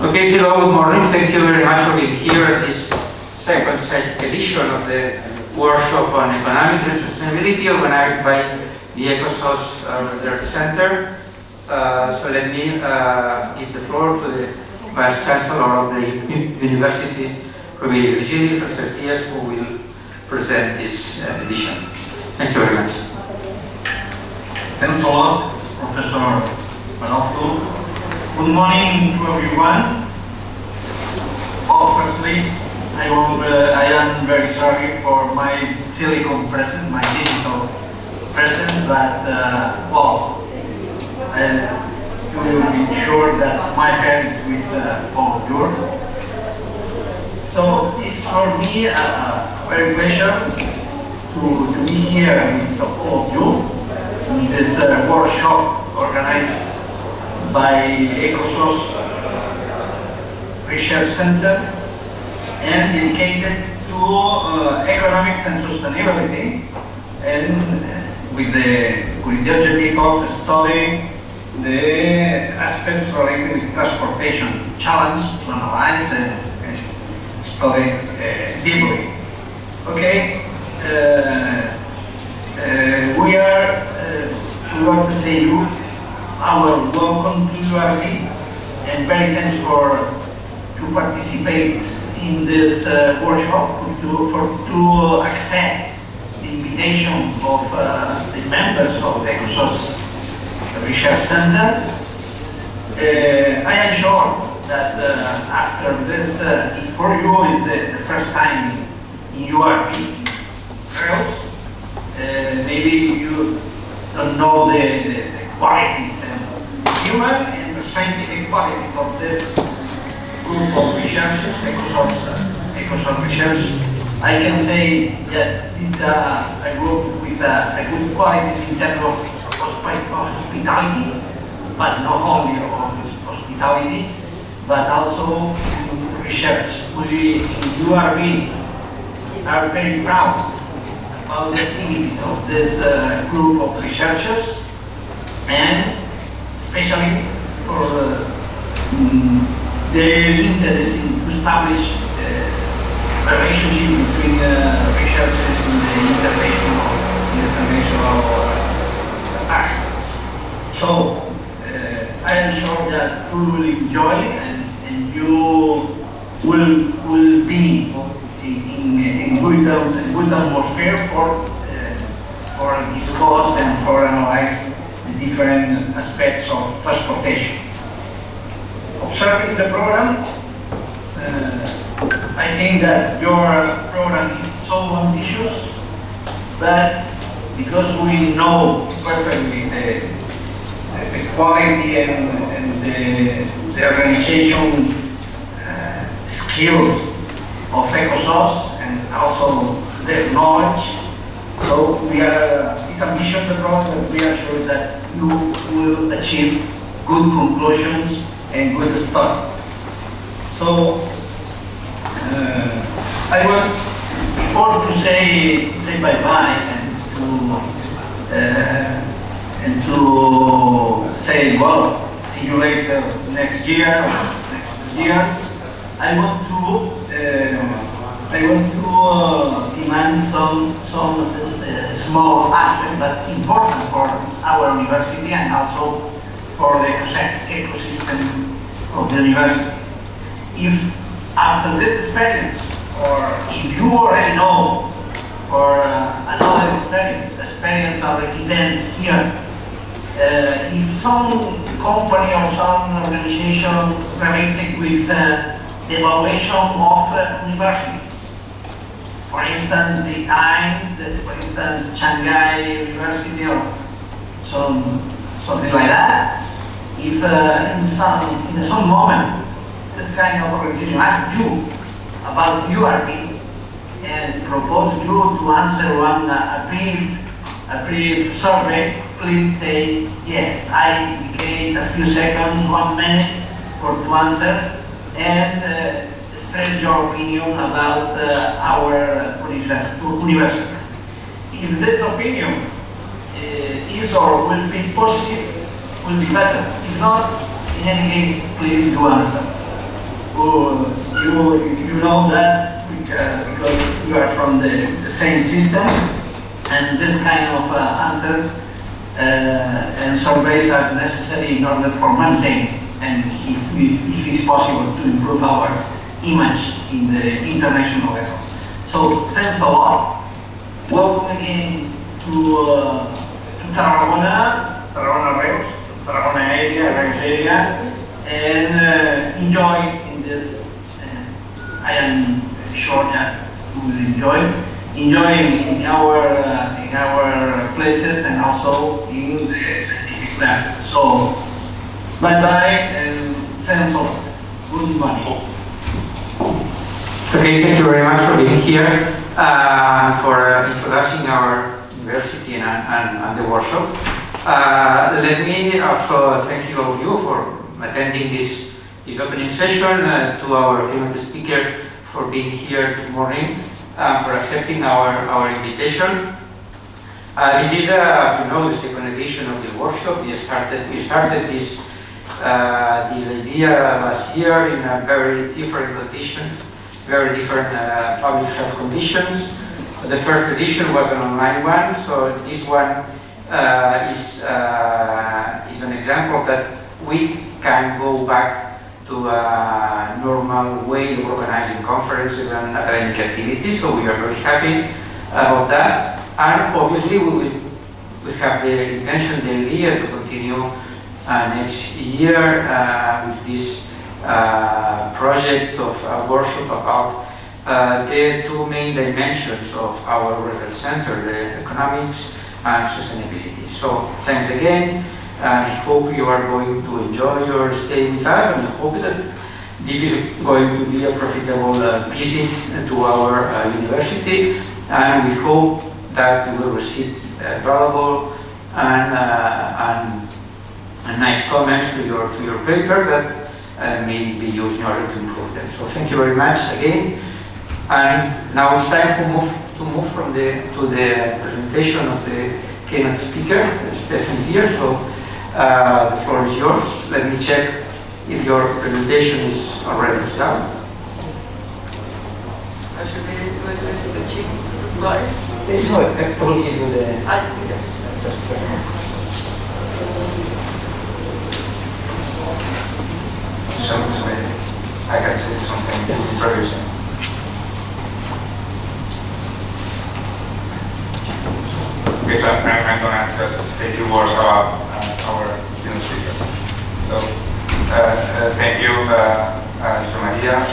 Okay, hello, good morning. Thank you very much for being here at this second edition of the workshop on economics and sustainability organized by the EcoSource Research Center. So let me give the floor to the Vice Chancellor of the University, Prof. Dias, who will present this edition. Thank you very much. Thanks a lot, Professor Pareto. Good morning to everyone. Well, firstly, I am very sorry for my silicon presence, my digital presence, but well, you will be sure that my hand is with all of you. So it's for me a very pleasure to be here with all of you in this workshop organized by EcoSource Research Center and dedicated to economics and sustainability, and with the objective of studying the aspects related with transportation challenge to analyze and study deeply. Okay, we want to say you our welcome to URB, and very thanks to participate in this workshop, to accept the invitation of the members of EcoSource Research Center. I am sure that after this, if for you is the first time in URB girls, maybe you don't know the qualities and human and scientific qualities of this group of researchers, EcoSource Research. I can say that this is a group with a good qualities in terms of hospitality, but not only of hospitality, but also research. We in URB are very proud about the activities of this group of researchers, and especially for their interest in to establish a relationship between researchers in the international aspects. So I am sure that we will enjoy and you will be in good atmosphere for discuss and for analyze the different aspects of transportation. Observing the program, I think that your program is so ambitious, but because we know perfectly the quality and the organization skills of EcoSource and also their knowledge, so it's ambitious the program, but we are sure that you will achieve good conclusions and good studies. So I want, before to say bye-bye and to say, well, see you later next year or next years, I want to demand some small aspect, but important for our university and also for the ecosystem of the universities. If after this experience, or if you already know for another experience of events here, if some company or some organization related with the evaluation of universities, for instance, the Times, for instance, Shanghai University, or something like that, if in some moment this kind of organization asks you about URB and propose you to answer a brief survey, please say yes. I dedicate a few seconds, 1 minute, to answer and spread your opinion about our university. If this opinion is or will be positive, will be better. If not, in any case, please do answer. You know that because you are from the same system, and this kind of answer and surveys are necessary in order for maintaining and if it's possible to improve our image in the international level. So thanks a lot. Welcome again to Tarragona Reus, Tarragona area, Reus area, and enjoy in this. I am sure that you will enjoy in our places and also in the scientific lab. So bye bye and thanks a lot. Good morning. Okay, thank you very much for being here, for introducing our university and the workshop. Let me also thank you all of you for attending this opening session, to our keynote speaker for being here this morning, for accepting our invitation. This is, the second edition of the workshop. We started this idea last year in a very different conditions, very different public health conditions. The first edition was an online one, so this one is an example that we can go back to a normal way of organizing conferences and academic activities, so we are very happy about that. And obviously we have the intention, the idea to continue next year with this project of a workshop about the two main dimensions of our research center, the economics and sustainability. So thanks again, and I hope you are going to enjoy your stay with us, and I hope that this is going to be a profitable visit to our university, and we hope that you will receive valuable and nice comments to your paper that may be used in order to improve them. So thank you very much again, and now it's time to move to the presentation of the keynote speaker, Stefanie Peer. So the floor is yours. Let me check if your presentation is already done. Should we do it with switching slides? So I can probably give you the... I can say something introducing. Okay, so I'm going to just say a few words about our keynote speaker. So, thank you, Maria,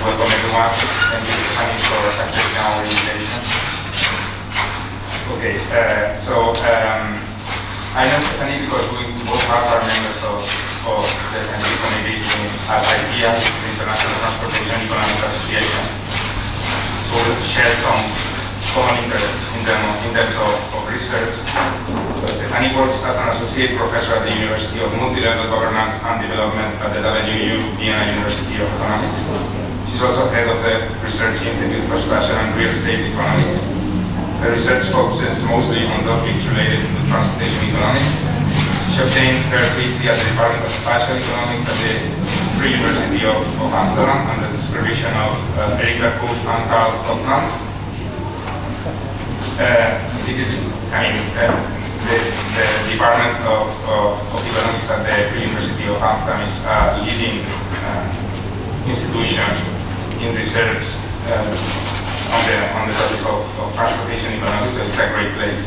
welcome everyone. Thank you, Stefanie, for accepting our invitation. Okay, I know Stefanie because we both of us are members of the scientific committee at ITEA, the International Transportation Economics Association. So we share some common interests in terms of research. So Stefanie works as an associate professor at the University of Multilevel Governance and Development at the WU Vienna University of Economics. She's also head of the Research Institute for Spatial and Real Estate Economics. Her research focuses mostly on topics related to transportation economics. She obtained her PhD at the Department of Spatial Economics at the Free University of Amsterdam under the supervision of Erika Koop and Karl Koopmans. This is, the Department of Economics at the Free University of Amsterdam is a leading institution in research on the topic of transportation economics, so it's a great place.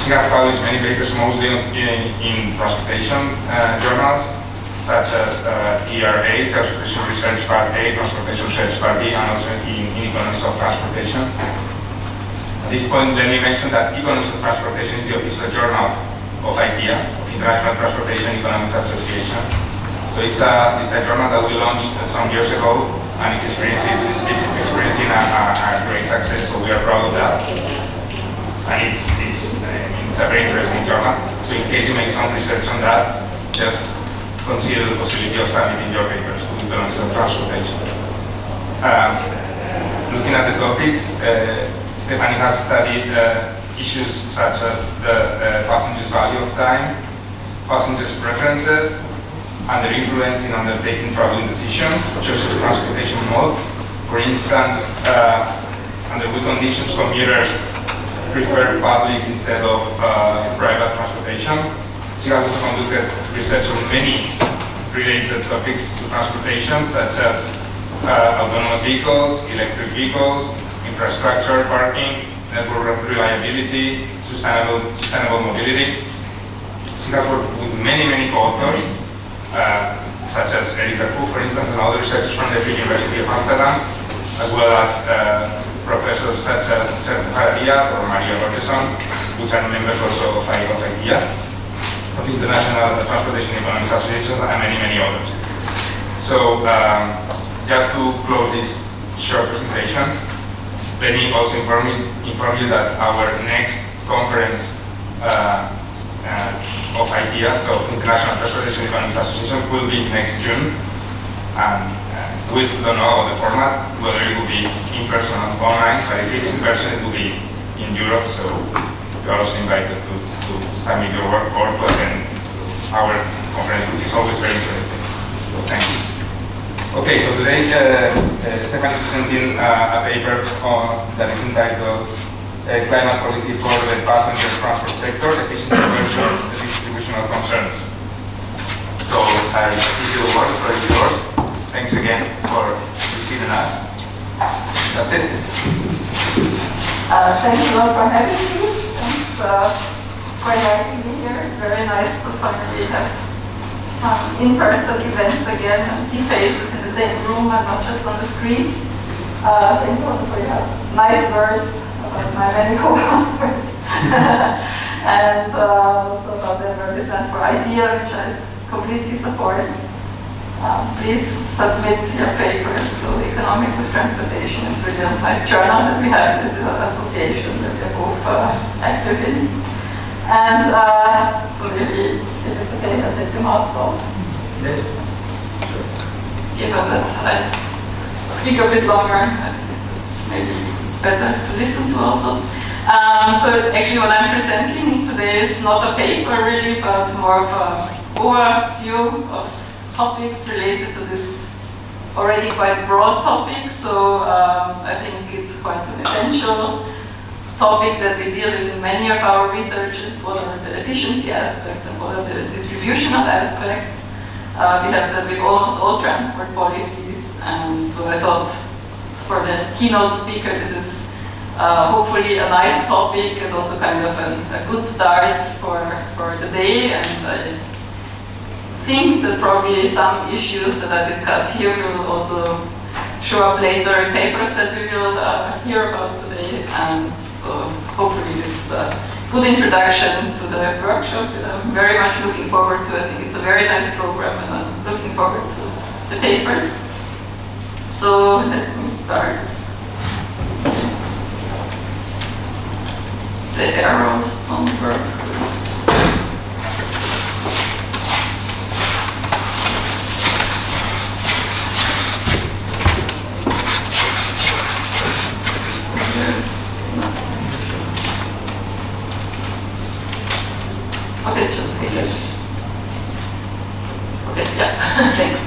She has published many papers, mostly in transportation journals, such as ERA, Transportation Research Part A, Transportation Research Part B, and also in Economics of Transportation. At this point, let me mention that Economics of Transportation is the official journal of ITEA, of International Transportation Economics Association. So it's a journal that we launched some years ago, and it's experiencing a great success, so we are proud of that. And it's a very interesting journal. So in case you make some research on that, just consider the possibility of submitting your papers to Economics of Transportation. Looking at the topics, Stefanie has studied issues such as the passenger's value of time, passengers' preferences, under influence in undertaking traveling decisions, such as transportation mode. For instance, under good conditions, commuters prefer public instead of private transportation. She has also conducted research on many related topics to transportation, such as autonomous vehicles, electric vehicles, infrastructure, parking, network reliability, sustainable mobility. She has worked with many co-authors, such as Erika Cook, for instance, and other researchers from the Free University of Amsterdam, as well as professors such as Stefanie Peer or Maria Rogerson, which are members also of IDEA, of International Transportation Economics Association, and many others. So, just to close this short presentation, let me also inform you that our next conference of IDEA, so of International Transportation Economics Association, will be next June. We still don't know about the format, whether it will be in person or online, but if it's in person, it will be in Europe, so you are also invited to submit your work or to attend our conference, which is always very interesting. So thank you. Okay, so today Stefanie is presenting a paper that is entitled Climate Policy for the Passenger Transport Sector, Efficiency versus the Distributional Concerns. So I give you the word, the floor is yours. Thanks again for receiving us. That's it. Thanks a lot for having me. It's quite happy to be here. It's very nice to finally have some in-person events again and see faces in the same room and not just on the screen. Thank you also for your nice words about my many co-authors and also about the advertisement for IDEA, which I completely support. Please submit your papers to the Economics of Transportation. It's really a nice journal that we have in this association that we are both active in. And so maybe, if it's okay, I'll take the mouse off. Yes. Sure. Given that I speak a bit longer, I think it's maybe better to listen to also. So actually what I'm presenting today is not a paper really, but more of an overview of topics related to this already quite broad topic. So I think it's quite an essential topic that we deal with in many of our researches. What are the efficiency aspects and what are the distributional aspects? We have that with almost all transport policies, and so I thought for the keynote speaker this is hopefully a nice topic and also kind of a good start for the day. And I think that probably some issues that I discuss here will also show up later in papers that we will hear about today. And so hopefully this is a good introduction to the workshop that I'm very much looking forward to. I think it's a very nice program and I'm looking forward to the papers. So let me start. The arrows don't work. Okay, just okay, yeah, thanks.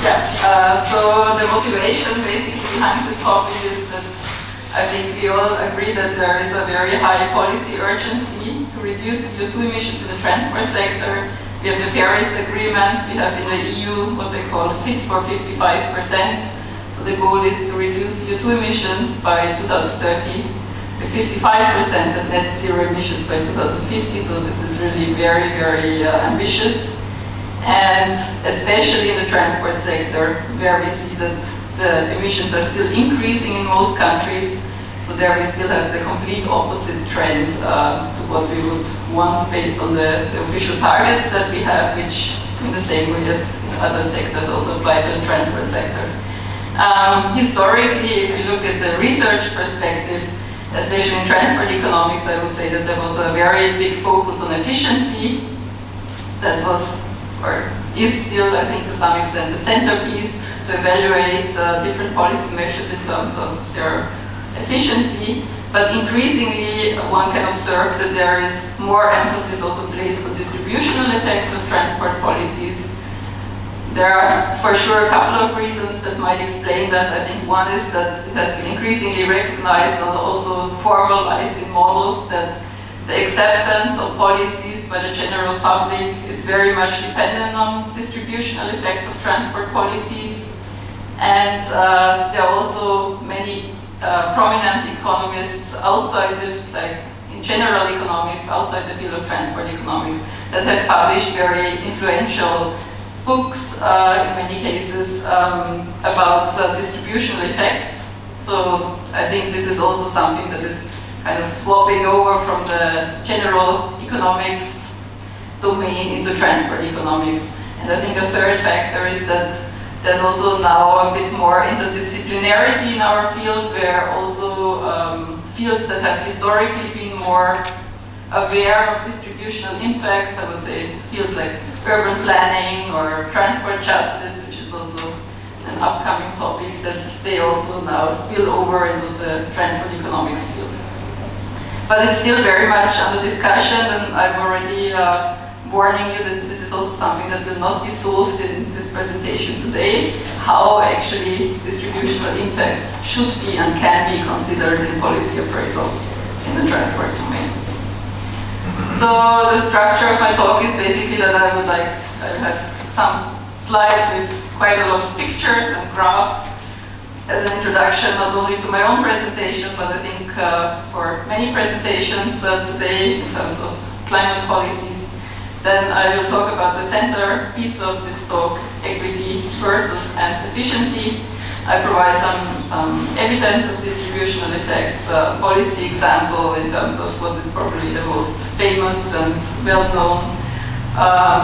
Yeah, so the motivation basically behind this topic is that I think we all agree that there is a very high policy urgency to reduce CO2 emissions in the transport sector. We have the Paris Agreement, we have in the EU what they call Fit for 55%. So the goal is to reduce CO2 emissions by 2030. 55% and net zero emissions by 2050, so this is really very ambitious. And especially in the transport sector, where we see that the emissions are still increasing in most countries, so there we still have the complete opposite trend to what we would want based on the official targets that we have, which in the same way as in other sectors also apply to the transport sector. Historically, if you look at the research perspective, especially in transport economics, I would say that there was a very big focus on efficiency. That was, or is still, I think, to some extent, the centerpiece to evaluate different policy measures in terms of their efficiency. But increasingly, one can observe that there is more emphasis also placed on distributional effects of transport policies. There are for sure a couple of reasons that might explain that. I think one is that it has been increasingly recognized and also formalized in models that the acceptance of policies by the general public is very much dependent on distributional effects of transport policies. And there are also many prominent economists outside the, like in general economics, outside the field of transport economics, that have published very influential books in many cases about distributional effects. So I think this is also something that is kind of swapping over from the general economics domain into transport economics. And I think a third factor is that there's also now a bit more interdisciplinarity in our field, where also fields that have historically been more aware of distributional impacts, I would say fields like urban planning or transport justice, which is also an upcoming topic, that they also now spill over into the transport economics field. But it's still very much under discussion, and I'm already warning you that this is also something that will not be solved in this presentation today, how actually distributional impacts should be and can be considered in policy appraisals in the transport domain. So the structure of my talk is basically that I will have some slides with quite a lot of pictures and graphs as an introduction, not only to my own presentation, but I think for many presentations today in terms of climate policies. Then I will talk about the centerpiece of this talk, equity versus and efficiency. I provide some evidence of distributional effects, policy example in terms of what is probably the most famous and well-known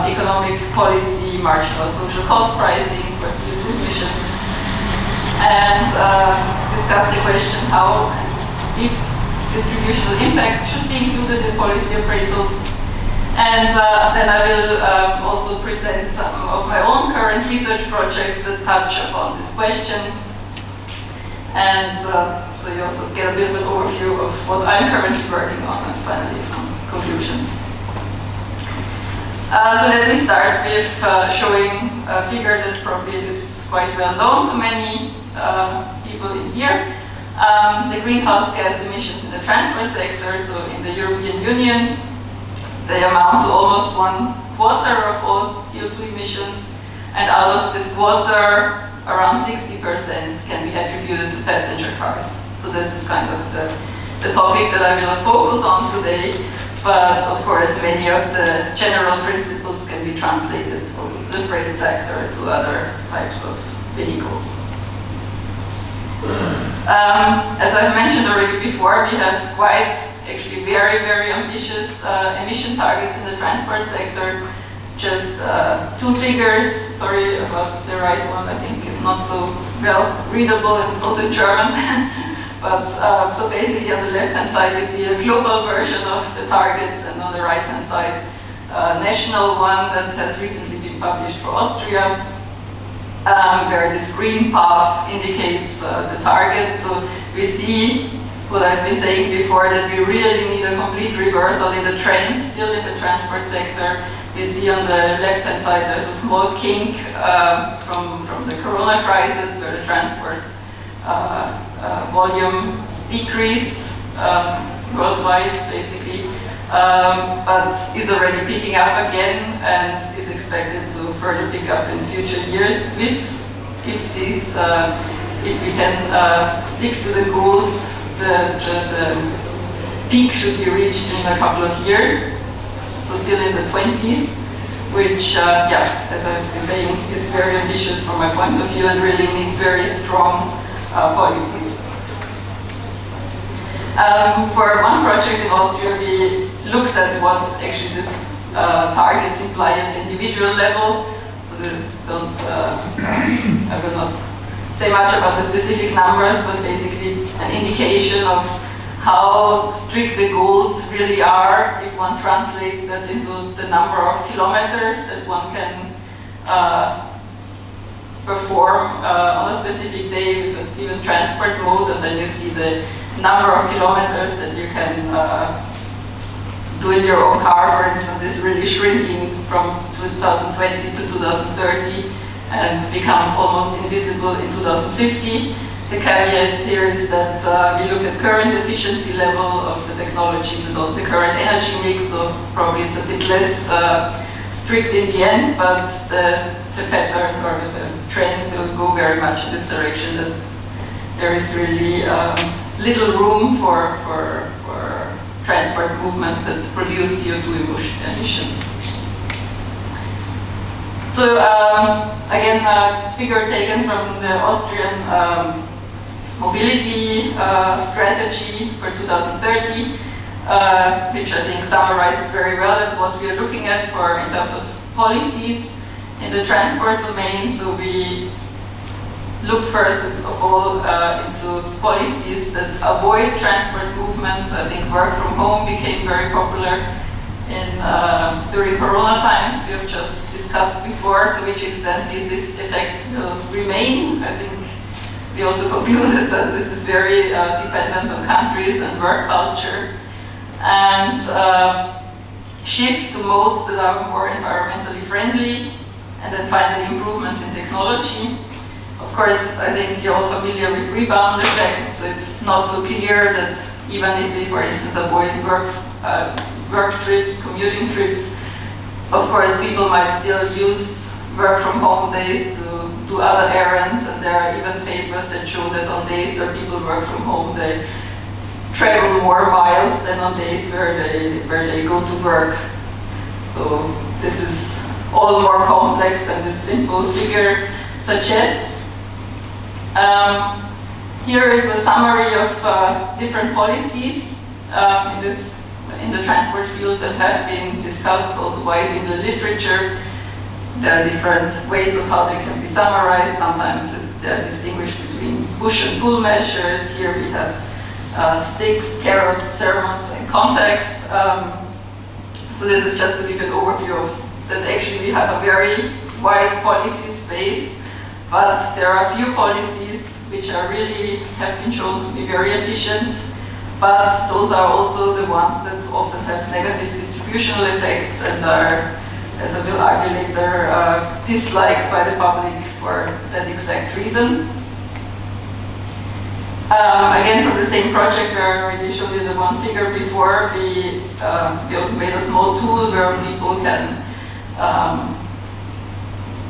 economic policy, marginal social cost pricing for CO2 emissions, and discuss the question how and if distributional impacts should be included in policy appraisals. And then I will also present some of my own current research projects that touch upon this question. And so you also get a bit of an overview of what I'm currently working on, and finally some conclusions. So let me start with showing a figure that probably is quite well known to many people in here. The greenhouse gas emissions in the transport sector, so in the European Union, they amount to almost 1/4 of all CO2 emissions, and out of this quarter, around 60% can be attributed to passenger cars. So this is kind of the topic that I will focus on today, but of course many of the general principles can be translated also to the freight sector, to other types of vehicles. As I've mentioned already before, we have quite actually very, very ambitious emission targets in the transport sector. Just two figures, sorry about the right one, I think it's not so well readable and it's also in German. But so basically on the left hand side you see a global version of the targets, and on the right hand side a national one that has recently been published for Austria. Where this green path indicates the target. So we see what I've been saying before, that we really need a complete reversal in the trend still in the transport sector. We see on the left hand side there's a small kink from the corona crisis, where the transport volume decreased worldwide basically, but is already picking up again and is expected to further pick up in future years if we can stick to the goals. The peak should be reached in a couple of years, so still in the 20s, which, as I've been saying, is very ambitious from my point of view and really needs very strong policies. For one project in Austria, we looked at what actually these targets imply at the individual level. So I will not say much about the specific numbers, but basically an indication of how strict the goals really are if one translates that into the number of kilometers that one can perform on a specific day with a given transport mode, and then you see the number of kilometers that you can do in your own car, for instance, is really shrinking from 2020 to 2030 and becomes almost invisible in 2050. The caveat here is that we look at current efficiency level of the technologies and also the current energy mix, so probably it's a bit less strict in the end, but the pattern or the trend will go very much in this direction, that there is really little room for transport movements that produce CO2 emissions. So again, a figure taken from the Austrian mobility strategy for 2030, which I think summarizes very well at what we are looking at for in terms of policies in the transport domain. So we look first of all into policies that avoid transport movements. I think work from home became very popular during Corona times. We have just discussed before to which extent these effects will remain. I think we also concluded that this is very dependent on countries and work culture, and shift to modes that are more environmentally friendly, and then finally improvements in technology. Of course, I think you're all familiar with rebound effects. It's not so clear that even if we, for instance, avoid work trips, commuting trips, of course, people might still use work from home days to do other errands, and there are even papers that show that on days where people work from home, they travel more miles than on days where they go to work. So this is all more complex than this simple figure suggests. Here is a summary of different policies in the transport field that have been discussed also widely in the literature. There are different ways of how they can be summarized. Sometimes they are distinguished between push and pull measures. Here we have sticks, carrots, sermons, and context. So this is just to give an overview of that actually we have a very wide policy space, but there are a few policies which are really have been shown to be very efficient, but those are also the ones that often have negative distributional effects and are, as I will argue later, disliked by the public for that exact reason. Again, from the same project where I already showed you the one figure before, we also made a small tool where people can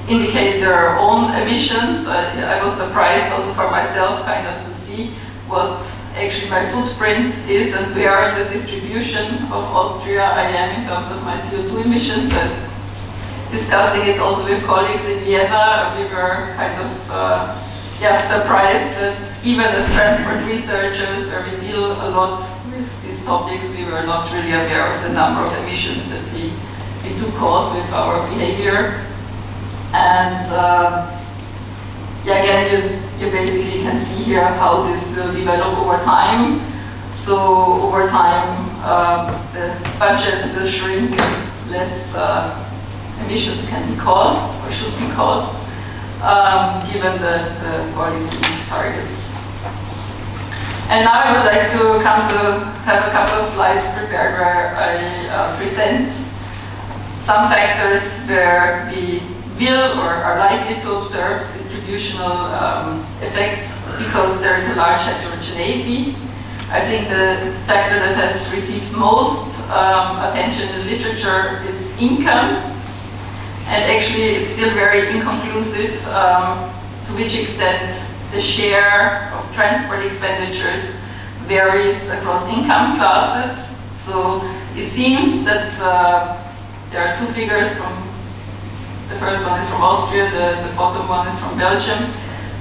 indicate their own emissions. I was surprised also for myself kind of to see what actually my footprint is and where in the distribution of Austria I am in terms of my CO2 emissions. Discussing it also with colleagues in Vienna, we were kind of surprised that even as transport researchers, where we deal a lot with these topics, we were not really aware of the number of emissions that we do cause with our behavior. And again, you basically can see here how this will develop over time. So over time, the budgets will shrink and less emissions can be caused or should be caused, given the policy targets. And now I would like to come to have a couple of slides prepared where I present some factors where we will or are likely to observe distributional effects because there is a large heterogeneity. I think the factor that has received most attention in the literature is income. And actually, it's still very inconclusive to which extent the share of transport expenditures varies across income classes. So it seems that there are two figures the first one is from Austria, the bottom one is from Belgium,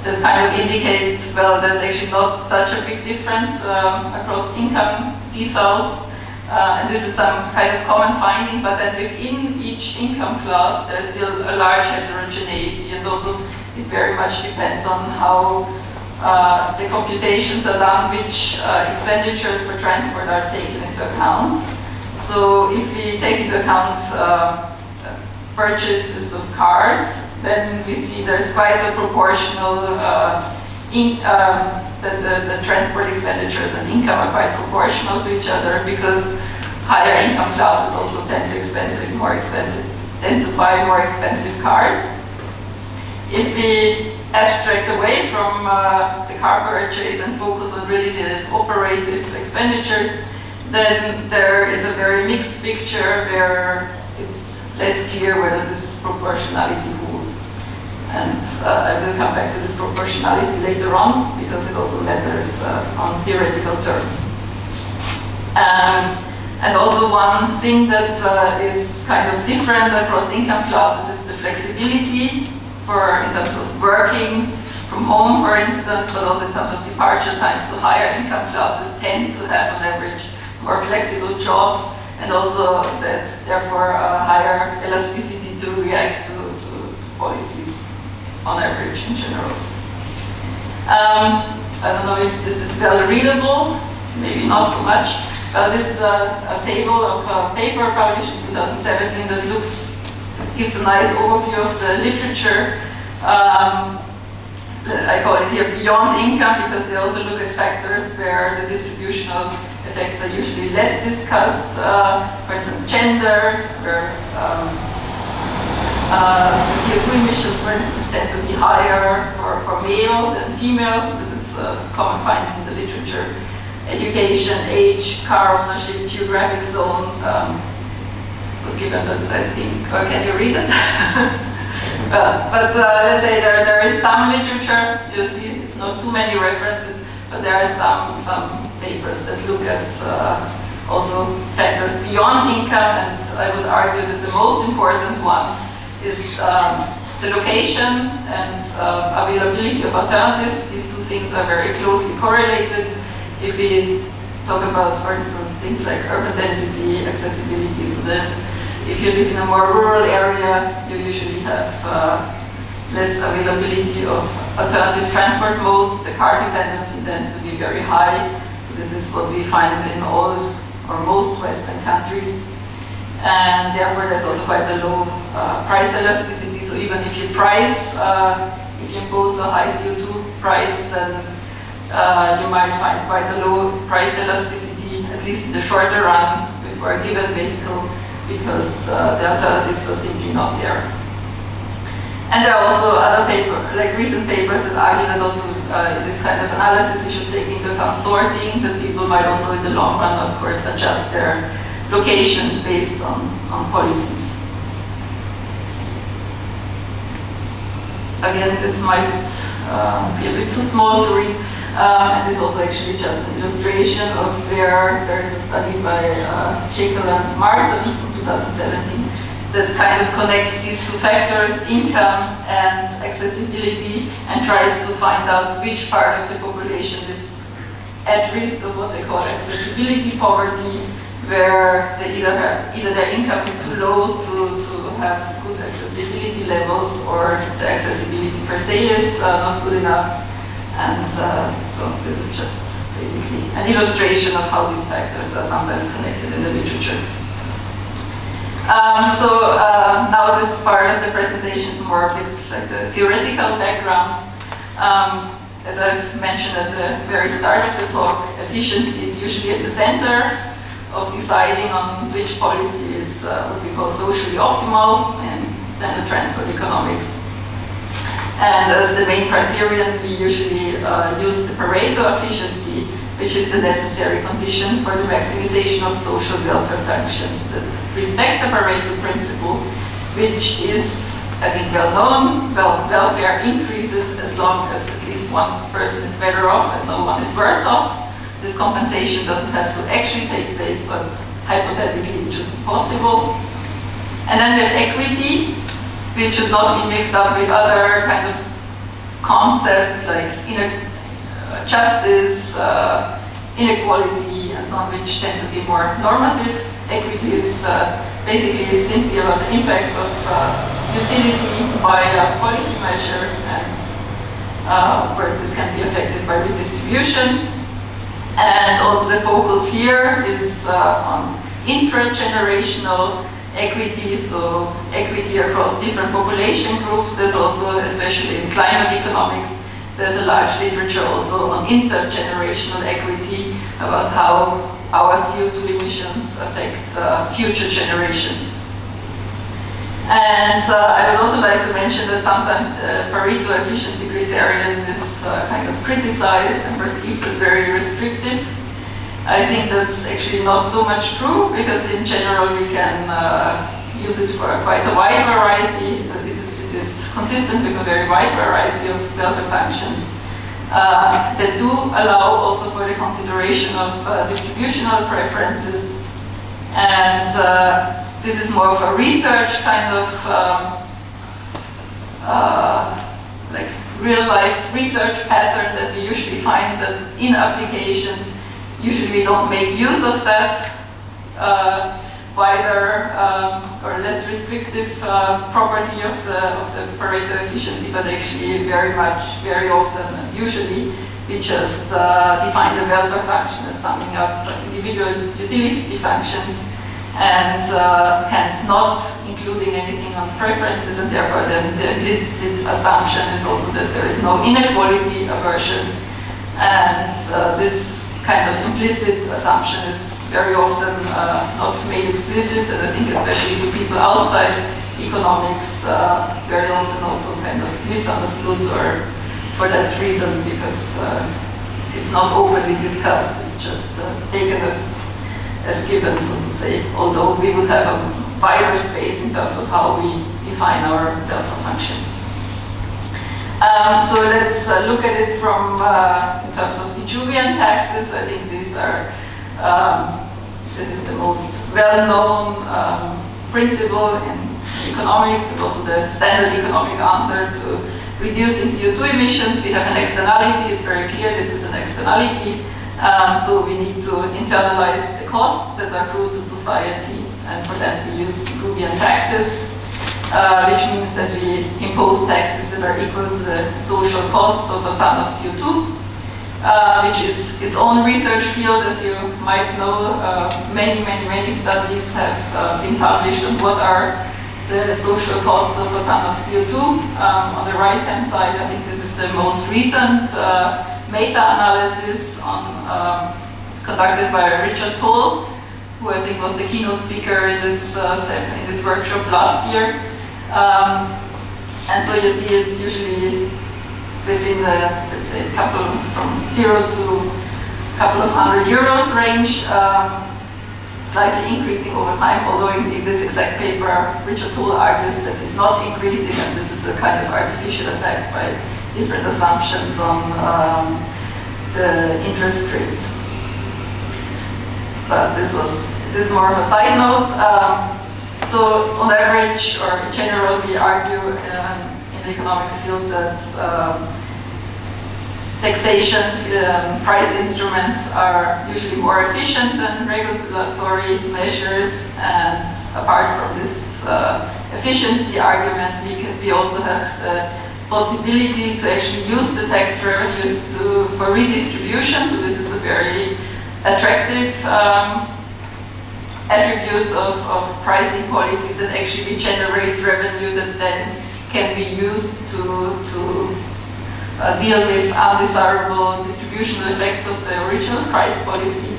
that kind of indicate, well, there's actually not such a big difference across income deciles. And this is some kind of common finding, but then within each income class, there's still a large heterogeneity, and also it very much depends on how the computations are done, which expenditures for transport are taken into account. So if we take into account purchases of cars, then we see there's quite a proportional the transport expenditures and income are quite proportional to each other, because higher income classes also tend to buy more expensive cars. If we abstract away from the car purchase and focus on really the operative expenditures, then there is a very mixed picture where it's less clear whether this proportionality holds. And I will come back to this proportionality later on, because it also matters on theoretical terms. And also one thing that is kind of different across income classes is the flexibility in terms of working from home, for instance, but also in terms of departure time. So higher income classes tend to have on average more flexible jobs, and also there's therefore a higher elasticity to react to policies on average in general. I don't know if this is well readable, maybe not so much. This is a table of a paper published in 2017 that gives a nice overview of the literature. I call it here beyond income, because they also look at factors where the distributional effects are usually less discussed. For instance, gender, where CO2 emissions, for instance, tend to be higher for male than female. So this is a common finding in the literature. Education, age, car ownership, geographic zone. So given that I think, or can you read it? But let's say there is some literature. You see, it's not too many references, but there are some papers that look at also factors beyond income, and I would argue that the most important one is the location and availability of alternatives. These two things are very closely correlated. If we talk about, for instance, things like urban density, accessibility, so if you live in a more rural area, you usually have less availability of alternative transport modes. The car dependency tends to be very high. So this is what we find in all or most Western countries. And therefore there's also quite a low price elasticity. So even if you if you impose a high CO2 price, then you might find quite a low price elasticity, at least in the shorter run, for a given vehicle, because the alternatives are simply not there. And there are also other recent papers that argue that also in this kind of analysis we should take into account sorting, that people might also in the long run, of course, adjust their location based on policies. Again, this might be a bit too small to read. And this is also actually just an illustration of where there is a study by Jekyll and Martens from 2017 that kind of connects these two factors, income and accessibility, and tries to find out which part of the population is at risk of what they call accessibility poverty, where either their income is too low to have good accessibility levels, or the accessibility per se is not good enough. And so this is just basically an illustration of how these factors are sometimes connected in the literature. Now this part of the presentation is more a bit like the theoretical background. As I've mentioned at the very start of the talk, efficiency is usually at the center of deciding on which policy is what we call socially optimal in standard transport economics. And as the main criterion, we usually use the Pareto efficiency, which is the necessary condition for the maximization of social welfare functions that respect the Pareto principle, which is, I think, well known. Welfare increases as long as at least one person is better off and no one is worse off. This compensation doesn't have to actually take place, but hypothetically it should be possible. And then we have equity, which should not be mixed up with other kind of concepts like justice, inequality, and so on, which tend to be more normative. Equity is basically simply about the impact of utility by a policy measure, and of course this can be affected by redistribution. And also the focus here is on intra-generational equity, so equity across different population groups. There's also, especially in climate economics, there's a large literature also on intergenerational equity about how our CO2 emissions affect future generations. And I would also like to mention that sometimes the Pareto efficiency criterion is kind of criticized and perceived as very restrictive. I think that's actually not so much true, because in general we can use it for quite a wide variety. It is consistent with a very wide variety of welfare functions that do allow also for the consideration of distributional preferences. And this is more of a research kind of like real life research pattern that we usually find that in applications, usually we don't make use of that wider or less restrictive property of the Pareto efficiency, but actually very often, usually, we just define the welfare function as summing up individual utility functions, and hence not including anything on preferences, and therefore then the implicit assumption is also that there is no inequality aversion, and this kind of implicit assumption is very often not made explicit, and I think especially to people outside economics, very often also kind of misunderstood, or for that reason, because it's not openly discussed, it's just taken as given, so to say, although we would have a wider space in terms of how we define our welfare functions. So let's look at it from, in terms of Vitruvian taxes. I think these are, this is the most well-known principle in economics, and also the standard economic answer to reducing CO2 emissions. We have an externality, it's very clear this is an externality. So we need to internalize the costs that accrue to society, and for that we use Vitruvian taxes. Which means that we impose taxes that are equal to the social costs of a ton of CO2, which is its own research field, as you might know. Many studies have been published on what are the social costs of a ton of CO2. On the right-hand side, I think this is the most recent meta-analysis conducted by Richard Toll, who I think was the keynote speaker in this workshop last year. And so you see it's usually within the, let's say, from 0 to a couple of €100 range, slightly increasing over time, although in this exact paper, Richard Toll argues that it's not increasing, and this is a kind of artificial effect by different assumptions on the interest rates. But this is more of a side note. So on average, or in general, we argue in the economics field that taxation price instruments are usually more efficient than regulatory measures, and apart from this efficiency argument, we also have the possibility to actually use the tax revenues for redistribution. So this is a very attractive attribute of pricing policies, that actually generate revenue that then can be used to deal with undesirable distributional effects of the original price policy.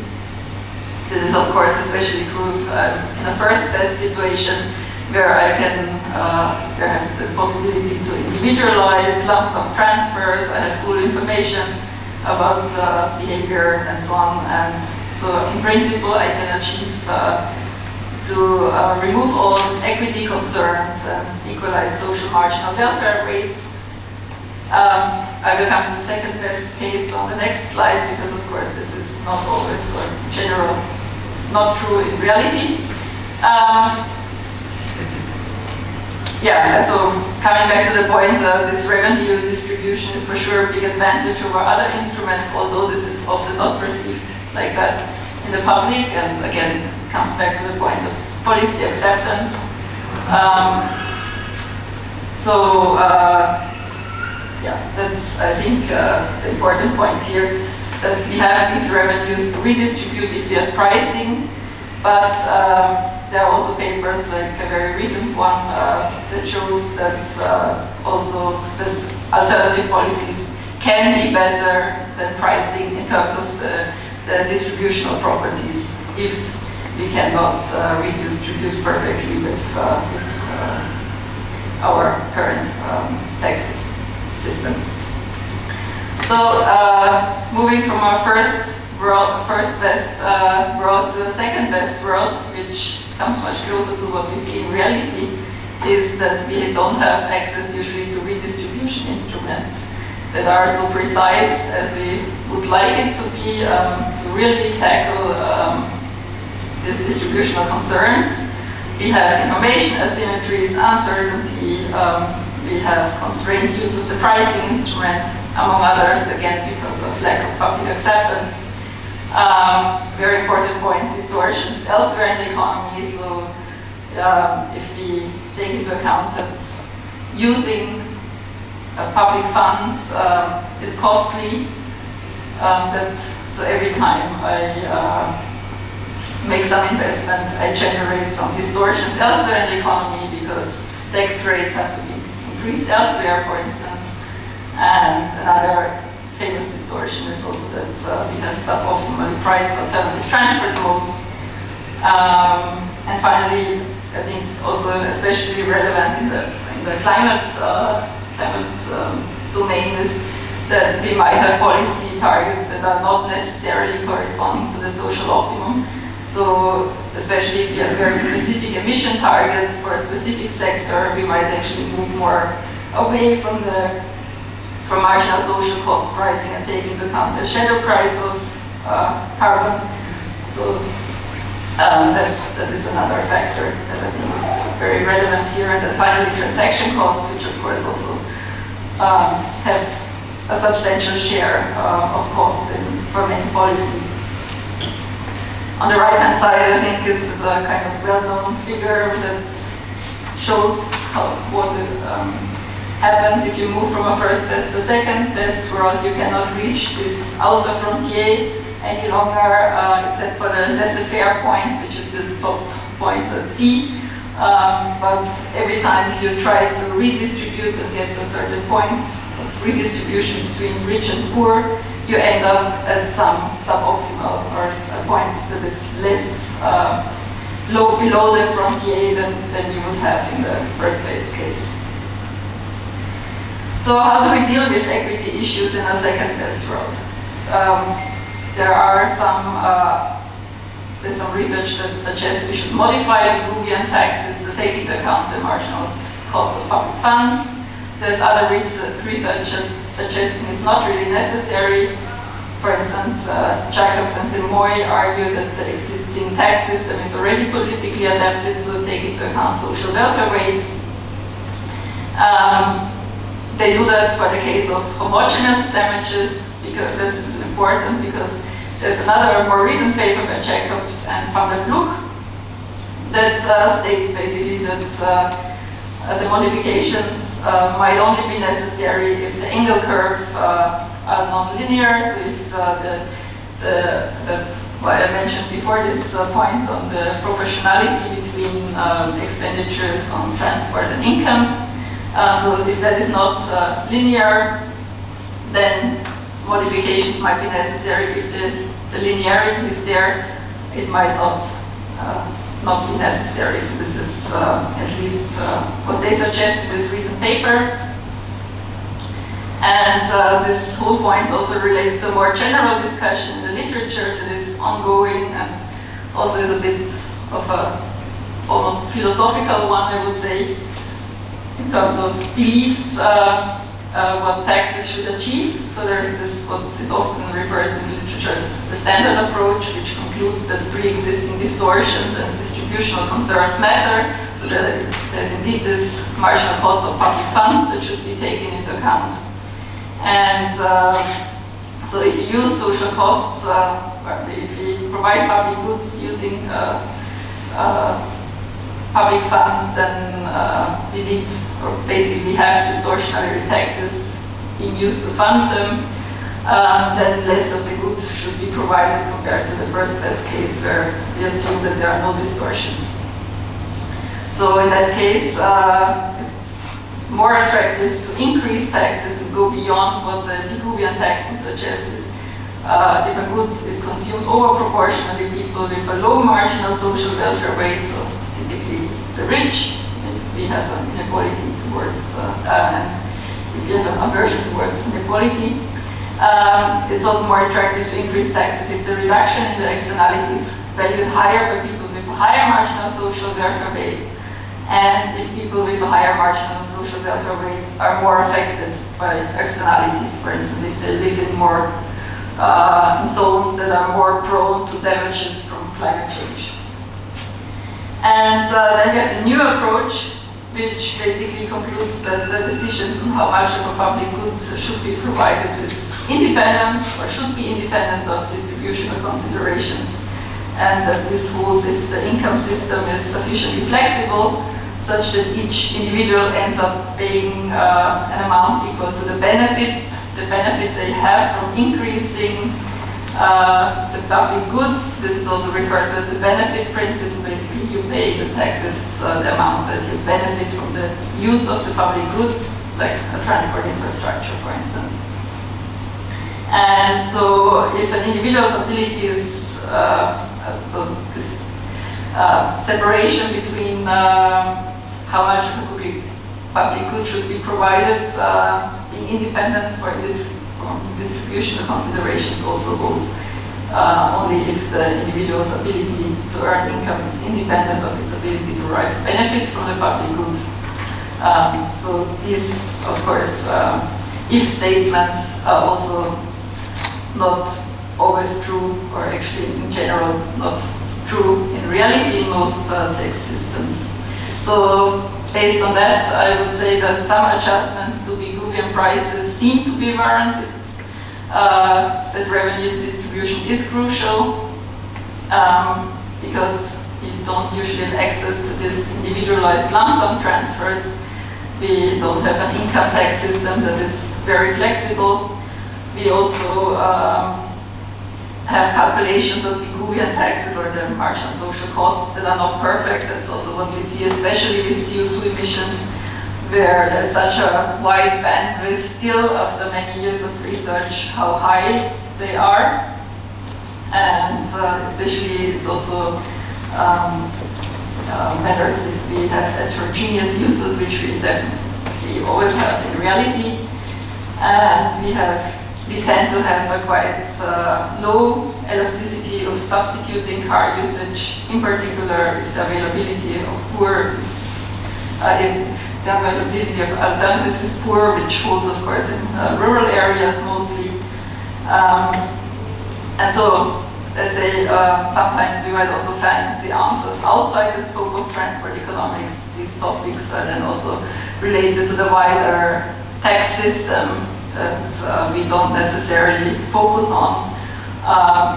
This is of course especially true in a first best situation, where I have the possibility to individualize lump sum transfers, I have full information about behavior and so on, and so in principle I can achieve to remove all equity concerns and equalize social marginal welfare rates. I will come to the second best case on the next slide, because of course this is not always, or in general, not true in reality. Yeah, so coming back to the point, this revenue distribution is for sure a big advantage over other instruments, although this is often not perceived like that in the public, and again, comes back to the point of policy acceptance. Yeah, that's, I think, the important point here, that we have these revenues to redistribute if we have pricing, but there are also papers, like a very recent one, that shows that also that alternative policies can be better than pricing in terms of the distributional properties if we cannot redistribute perfectly with our current tax system. So moving from our first best world to the second best world, which comes much closer to what we see in reality, is that we don't have access usually to redistribution instruments that are so precise as we would like it to be to really tackle these distributional concerns. We have information asymmetries, uncertainty, we have constrained use of the pricing instrument, among others, again, because of lack of public acceptance. Very important point, distortions elsewhere in the economy. So if we take into account that using public funds is costly, so every time I make some investment, I generate some distortions elsewhere in the economy because tax rates have to be increased elsewhere, for instance. And another famous distortion is also that we have suboptimally priced alternative transport modes. And finally, I think also especially relevant in the climate domain is that we might have policy targets that are not necessarily corresponding to the social optimum. So especially if you have very specific emission targets for a specific sector, we might actually move more away from marginal social cost pricing and take into account the shadow price of carbon. So that is another factor that I think is very relevant here. And then finally, transaction costs, which of course also have a substantial share of costs for many policies. On the right-hand side, I think this is a kind of well-known figure that shows what happens if you move from a first best to a second best world. You cannot reach this outer frontier any longer, except for the laissez-faire point, which is this top point at C. But every time you try to redistribute and get to a certain point of redistribution between rich and poor, you end up at some suboptimal or a point that is less below the frontier than you would have in the first best case. So how do we deal with equity issues in a second best world? There's some research that suggests we should modify the Boolean taxes to take into account the marginal cost of public funds. There's other research suggesting it's not really necessary. For instance, Jacobs and De Moy argue that the existing tax system is already politically adapted to take into account social welfare rates. They do that for the case of homogeneous damages, because this is important because there's another more recent paper by Jacobs and Van der Ploeg that states basically that the modifications might only be necessary if the angle curve are non-linear. So if that's why I mentioned before this point on the proportionality between expenditures on transport and income. So if that is not linear, then modifications might be necessary. If the linearity is there, it might not be necessary. So this is at least what they suggest in this recent paper. And this whole point also relates to a more general discussion in the literature that is ongoing and also is a bit of a almost philosophical one, I would say, in terms of beliefs, what taxes should achieve. So there is this, what is often referred in the literature as the standard approach, which concludes that pre-existing distortions and distributional concerns matter. So there's indeed this marginal cost of public funds that should be taken into account. And so if you use social costs, if you provide public goods using public funds, then we need, or basically we have distortionary taxes being used to fund them, then less of the goods should be provided compared to the first best case where we assume that there are no distortions. So in that case, it's more attractive to increase taxes and go beyond what the Pigouvian tax would suggest. If a good is consumed over proportionally, people with a low marginal social welfare weight, so typically the rich, if we have an inequality towards, and if you have an aversion towards inequality, it's also more attractive to increase taxes if the reduction in the externalities valued higher by people with a higher marginal social welfare weight, and if people with a higher marginal social welfare weight are more affected by externalities. For instance, if they live in more in zones that are more prone to damages from climate change. And then we have the new approach, which basically concludes that the decisions on how much of a public good should be provided is independent or should be independent of distributional considerations, and that this holds if the income system is sufficiently flexible such that each individual ends up paying an amount equal to the benefit they have from increasing the public goods. This is also referred to as the benefit principle. Basically, you pay the taxes, the amount that you benefit from the use of the public goods, like a transport infrastructure, for instance. And so, if an individual's ability is, so this separation between how much of a public good should be provided, being independent from distributional considerations also holds only if the individual's ability to earn income is independent of its ability to derive benefits from the public goods. So these, of course, if statements are also not always true, or actually in general not true in reality in most tax systems. So based on that, I would say that some adjustments to Pigouvian prices seem to be warranted, that revenue distribution is crucial, because we don't usually have access to this individualized lump sum transfers. We don't have an income tax system that is very flexible. We also have calculations of Pigouvian taxes or the marginal social costs that are not perfect. That's also what we see, especially with CO2 emissions, where there's such a wide bandwidth still after many years of research how high they are. And especially it's also matters if we have heterogeneous uses, which we definitely always have in reality. And we tend to have a quite low elasticity of substituting car usage, in particular if the availability of poor is, if the availability of alternatives is poor, which holds of course in rural areas mostly. And so, let's say, sometimes we might also find the answers outside the scope of transport economics. These topics are then also related to the wider tax system that we don't necessarily focus on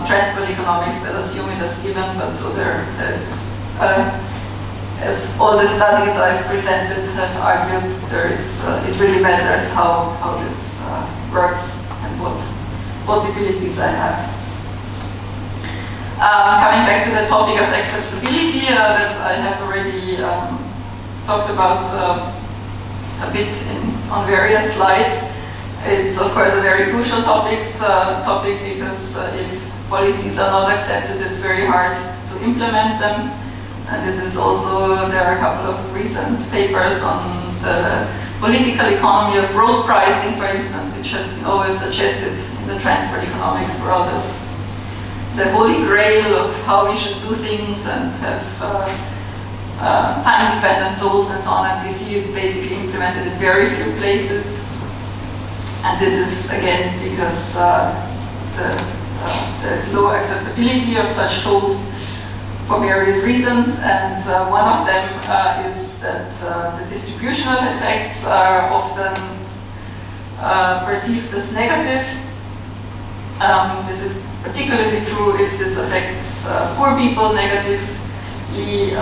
in transport economics, but assume it as given. But so there's, as all the studies I've presented have argued, it really matters how this works and what possibilities I have. Coming back to the topic of acceptability that I have already talked about a bit on various slides. It's of course a very crucial topic because if policies are not accepted, it's very hard to implement them. And this is also, there are a couple of recent papers on the political economy of road pricing, for instance, which has been always suggested in the transport economics world as the holy grail of how we should do things and have time-dependent tolls and so on. And we see it basically implemented in very few places. And this is again because there's low acceptability of such tolls for various reasons, and one of them is that the distributional effects are often perceived as negative. This is particularly true if this affects poor people negatively.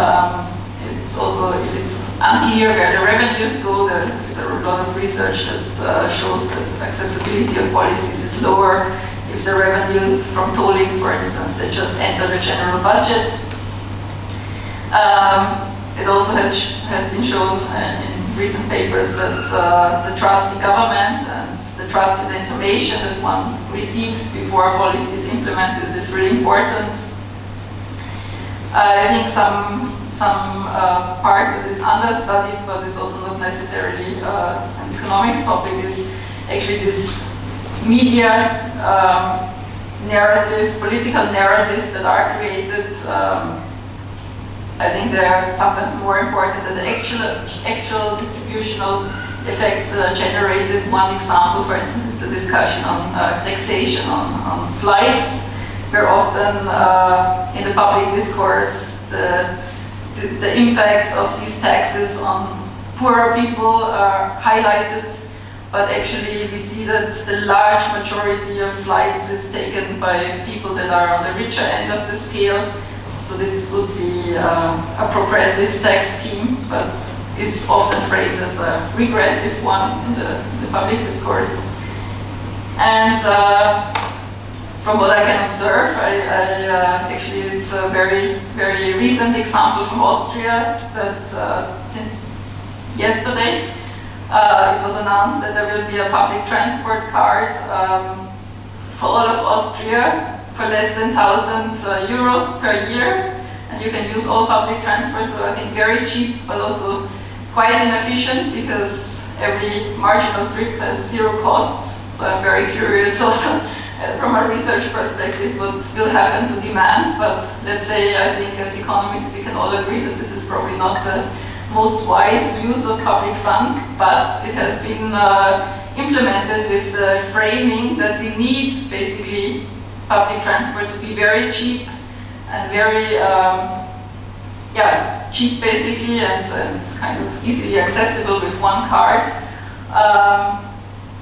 It's also if it's unclear where the revenues go. There is a lot of research that shows that acceptability of policies is lower if the revenues from tolling, for instance, they just enter the general budget. It also has been shown in recent papers that the trust in government and the trust in the information that one receives before policy is implemented is really important. I think some part that is understudied, but is also not necessarily an economics topic, is actually this media narratives, political narratives that are created. I think they are sometimes more important than the actual distributional effects that are generated. One example, for instance, is the discussion on taxation on flights, where often in the public discourse the impact of these taxes on poorer people are highlighted, but actually we see that the large majority of flights is taken by people that are on the richer end of the scale. So this would be a progressive tax scheme, but is often framed as a regressive one in the public discourse. And from what I can observe, actually it's a very, very recent example from Austria that since yesterday it was announced that there will be a public transport card for all of Austria for less than 1,000 euros per year, and you can use all public transport, so I think very cheap, but also quite inefficient, because every marginal trip has zero costs. So I'm very curious also from a research perspective what will happen to demand, but let's say I think as economists we can all agree that this is probably not the most wise use of public funds, but it has been implemented with the framing that we need basically public transport to be very cheap and very cheap basically, and kind of easily accessible with one card,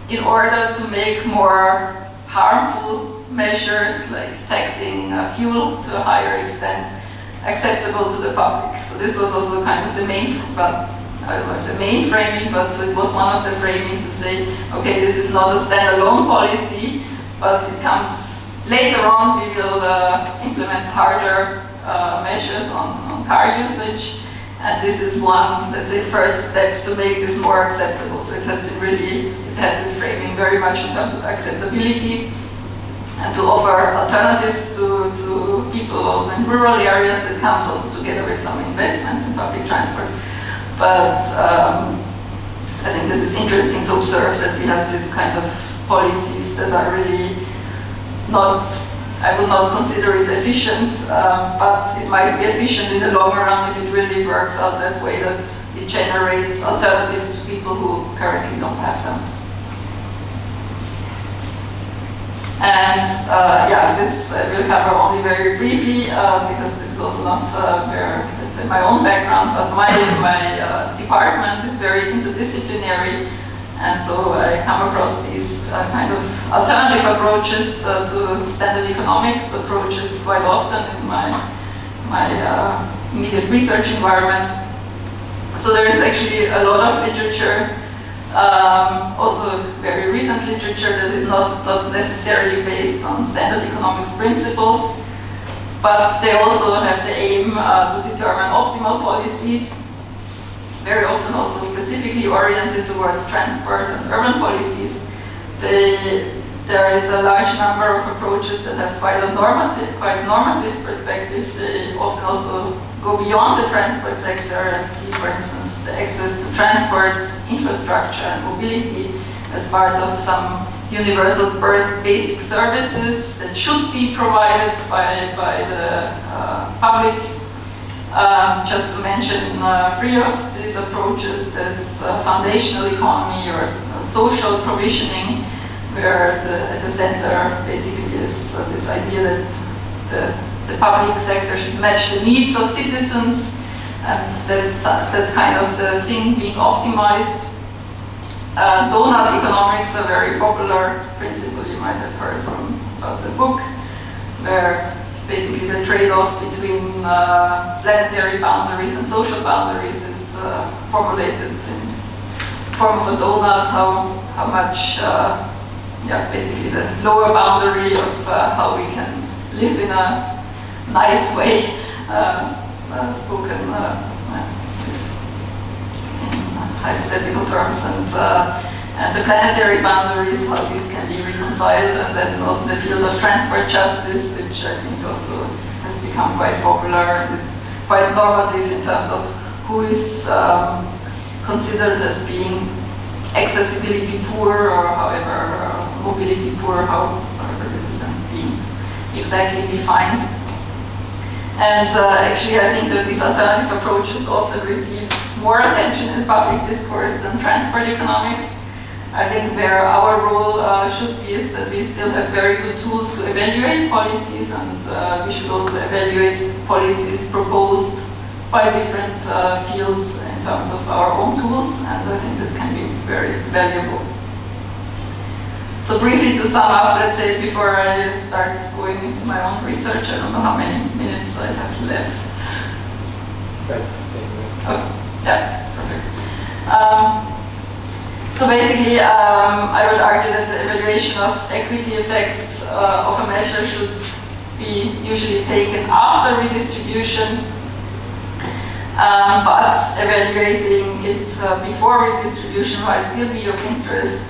in order to make more harmful measures like taxing fuel to a higher extent acceptable to the public. So this was also kind of the main, well, I don't know if the main framing, but it was one of the framing to say, okay, this is not a standalone policy, but it comes later on. We will implement harder measures on card usage, and this is one, let's say, first step to make this more acceptable. So it has been really, it had this framing very much in terms of acceptability and to offer alternatives to people also in rural areas. It comes also together with some investments in public transport. But I think this is interesting to observe that we have this kind of policies that are really not, I would not consider it efficient, but it might be efficient in the long run if it really works out that way, that it generates alternatives to people who currently don't have them. And this I will cover only very briefly, because this is also not where, let's say, my own background, but my department is very interdisciplinary. And so I come across these kind of alternative approaches to standard economics approaches quite often in my immediate research environment. So there is actually a lot of literature, also very recent literature that is not necessarily based on standard economics principles, but they also have the aim to determine optimal policies, very often also specifically oriented towards transport and urban policies. There is a large number of approaches that have quite normative perspective. They often also go beyond the transport sector and see, for instance, the access to transport infrastructure and mobility as part of some universal burst basic services that should be provided by the public. Just to mention three of these approaches, there's foundational economy or social provisioning, where at the center basically is this idea that the public sector should match the needs of citizens, and that's kind of the thing being optimized. Donut economics, a very popular principle you might have heard about the book, where basically the trade-off between planetary boundaries and social boundaries is formulated in form of a donut, how much, basically the lower boundary of how we can live in a nice way, spoken in hypothetical terms, and the planetary boundaries, how these can be reconciled, and then also the field of transport justice, which I think also has become quite popular and is quite normative in terms of who is considered as being accessibility poor, or however, mobility poor, however this is then being exactly defined. And actually I think that these alternative approaches often receive more attention in public discourse than transport economics. I think where our role should be is that we still have very good tools to evaluate policies, and we should also evaluate policies proposed by different fields in terms of our own tools, and I think this can be very valuable. So briefly to sum up, let's say before I start going into my own research, I don't know how many minutes I have left. Oh, yeah, perfect. So basically, I would argue that the evaluation of equity effects of a measure should be usually taken after redistribution, but evaluating it before redistribution might still be of interest,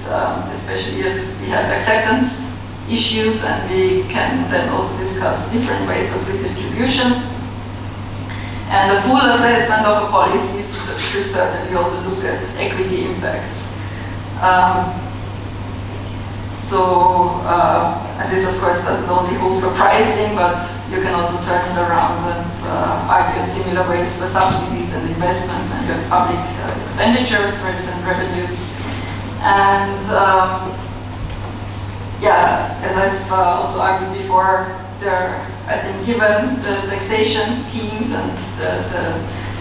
especially if we have acceptance issues, and we can then also discuss different ways of redistribution. And the full assessment of a policy should certainly also look at equity impacts. And this of course doesn't only hold for pricing, but you can also turn it around and argue in similar ways for subsidies and investments when you have public expenditures rather than revenues. And yeah, as I've also argued before, I think given the taxation schemes and the